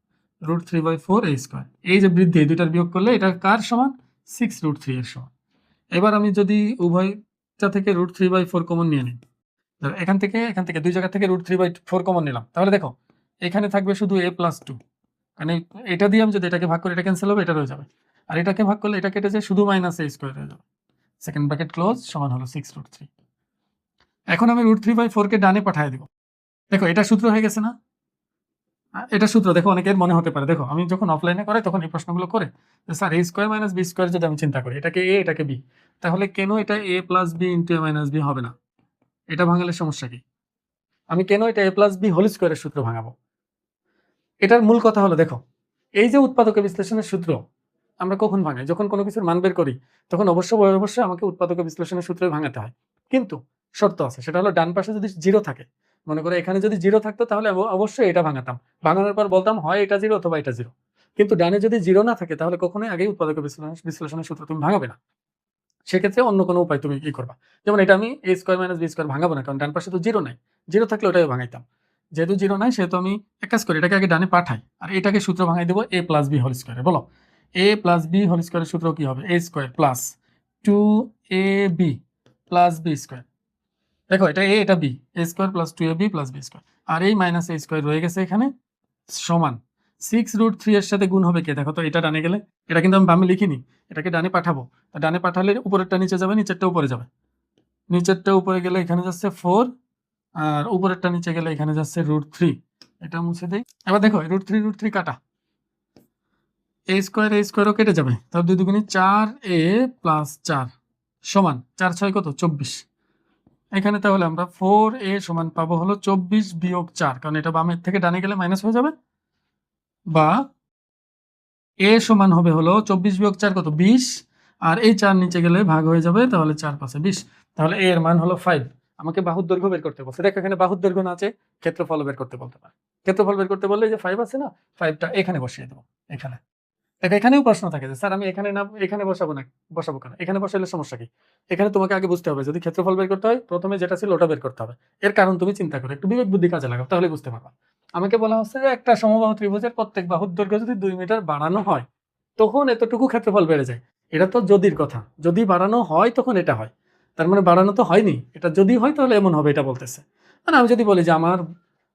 [SPEAKER 1] √3/4 a²। এই যে বৃদ্ধি, এই দুইটার বিয়োগ করলে এটা কার সমান? 6√3 এর সমান। এবার আমি যদি উভয়টা থেকে √3/4 কমন নিয়ে নিই, এখান থেকে দুই জায়গা থেকে √3/4 কমন নিলাম, তাহলে দেখো এখানে থাকবে শুধু a+2, মানে এটা দিয়ে আমি যদি এটাকে ভাগ করি এটা ক্যান্সেল হবে, এটা রয়ে যাবে, আর এটাকে ভাগ করলে এটা কেটে যায়, শুধু মাইনাস a² হয়ে যাবে। সেকেন্ড ব্র্যাকেট ক্লোজ, সমান হলো 6√3। এখন আমি √3/4 কে ডানে পাঠিয়ে দিব। দেখো এটা সূত্র হয়ে গেছে না? এটা সূত্র দেখো অনেকের মনে হতে পারে, দেখো আমি যখন অফলাইনে করে তখন এই প্রশ্নগুলো করে, স্যার a² - b² যদি আমি চিন্তা করি, এটাকে a এটাকে b, তাহলে কেন এটা a+b × a - b হবে না? এটা ভাঙালে সমস্যা কি? আমি কেন এটা a+b হোল স্কয়ারের সূত্র ভাঙাবো? এটার মূল কথা হলো, দেখো এই যে উৎপাদক বিশ্লেষণের সূত্র আমরা কখন ভাঙাই? যখন কোনো কিছুর মান বের করি, তখন অবশ্যই আমাকে উৎপাদক বিশ্লেষণের সূত্রে ভাঙাতে হয়। কিন্তু শর্ত আছে, সেটা হলো ডান পাশে যদি 0 থাকে, মনে করো এখানে যদি 0 থাকতো তাহলে অবশ্যই এটা ভাঙাতাম, ভাঙানোর পর বলতাম হয় এটা 0 অথবা এটা 0। কিন্তু ডানে যদি 0 না থাকে তাহলে কখনোই আগেই উৎপাদক বিশ্লেষণের সূত্র তুমি ভাঙাবে না। সেক্ষেত্রে অন্য কোনো উপায় তুমি কি করবা? যেমন এটা আমি a² - b² ভাঙাবো না, কারণ ডান পাশে তো 0 নাই। 0 থাকলে ওটাই ভাঙাইতাম। যেহেতু 0 নাই সেহেতু আমি এক কাজ করি, এটাকে আগে ডানে পাঠাই, আর এটাকে সূত্র ভাঙাই দেবো a+b হোল স্কয়ারে। বলো a+b হোল স্কয়ারের সূত্র কি হবে? a² + 2ab + b²। দেখো এটা a এটা b, a² + 2ab + b², আর এই মাইনাস a² রয়ে গেছে এখানে, সমান 6√3 এর সাথে গুণ হবে কে? দেখো তো এটা ডানে গেলে, এটা কিন্তু আমি বামে লিখিনি, এটাকে ডানে পাঠাবো। ডানে পাঠালে উপরেরটা নিচে যাবে, নিচেরটা উপরে যাবে, নিচেরটা উপরে গেলে এখানে যাচ্ছে 4, আর উপরেরটা নিচে গেলে এখানে যাচ্ছে √3। এটা মুছে দেই। এবার দেখো √3 কাটা, a² কেটে যাবে, তাহলে 2 দুগুণে 4a + 4 সমান 4 6 কত? 24। এখানে তাহলে আমরা 4a সমান পাবো হলো 24 - 4, কারণ এটা বামের থেকে ডানে গেলে মাইনাস হয়ে যাবে, বা a সমান হবে হলো 24 - 4 কত? 20, আর এই 4 নিচে গেলে ভাগ হয়ে যাবে, তাহলে 4 5 20। তাহলে a এর মান হলো 5। আমাকে বাহুর দৈর্ঘ্য বের করতে বলছে, দেখো এখানে বাহুর দৈর্ঘ্য না আছে, ক্ষেত্রফল বের করতে বলতে পারে। ক্ষেত্রফল বের করতে বললে যে 5 আছে না, 5টা এখানে বসিয়ে দেবো, এখানে। দেখো এখানেও প্রশ্ন থাকে যে স্যার আমি এখানে না এখানে বসাবো কেন, এখানে বসাইলে সমস্যা কি? এখানে তোমাকে আগে বুঝতে হবে যদি ক্ষেত্রফল বের করতে হয় প্রথমে যেটা ছিল ওটা বের করতে হবে। এর কারণ তুমি চিন্তা করো, একটু বিবেক বুদ্ধি কাজে লাগাও, তাহলে বুঝতে পারবা। আমাকে বলা হচ্ছে যে একটা সমবাহু ত্রিভুজের প্রত্যেক বাহুর দৈর্ঘ্য যদি 2 মিটার বাড়ানো হয় তখন এতটুকু ক্ষেত্রফল বেড়ে যায়। এটা তো যদির কথা, যদি বাড়ানো হয় তখন এটা হয়, তার মানে বাড়ানো তো হয়নি, এটা যদি হয় তাহলে এমন হবে এটা বলতেছে। মানে আমি যদি বলি যে আমার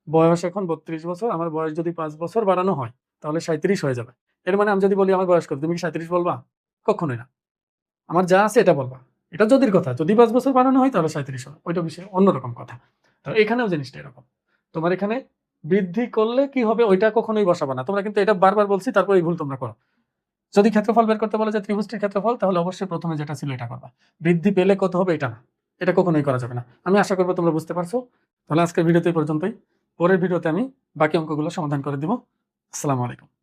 [SPEAKER 1] বয়স এখন 32 বছর, আমার বয়স যদি 5 বছর বাড়ানো হয় তাহলে 37 হয়ে যাবে। এর মানে আমি যদি বলি আমার বয়স কত, তুমি কি 37 বলবা? কখনোই না। আমার যা আছে এটা বলবা। এটা যদির কথা, যদি 5 বছর বাড়ানো হয় তাহলে 37 হবে, ওইটা বিষয় অন্যরকম কথা। তো এখানেও জিনিসটা এরকম, তোমার এখানে বৃদ্ধি করলে কি হবে ওইটা কখনোই বসাবা না। তোমরা কিন্তু এটা বারবার বলছি, তারপর এই ভুল তোমরা করো। যদি ক্ষেত্রফল বের করতে বলে যে ত্রিভুজটির ক্ষেত্রফল, তাহলে অবশ্যই প্রথমে যেটা ছিল এটা করবা। বৃদ্ধি পেলে কত হবে এটা না, এটা কখনোই করা যাবে না। আমি আশা করবো তোমরা বুঝতে পারছো। তাহলে আজকের ভিডিওতে এই পর্যন্তই। পরের ভিডিওতে আমি বাকি অঙ্কগুলো সমাধান করে দিব। আসসালামু আলাইকুম।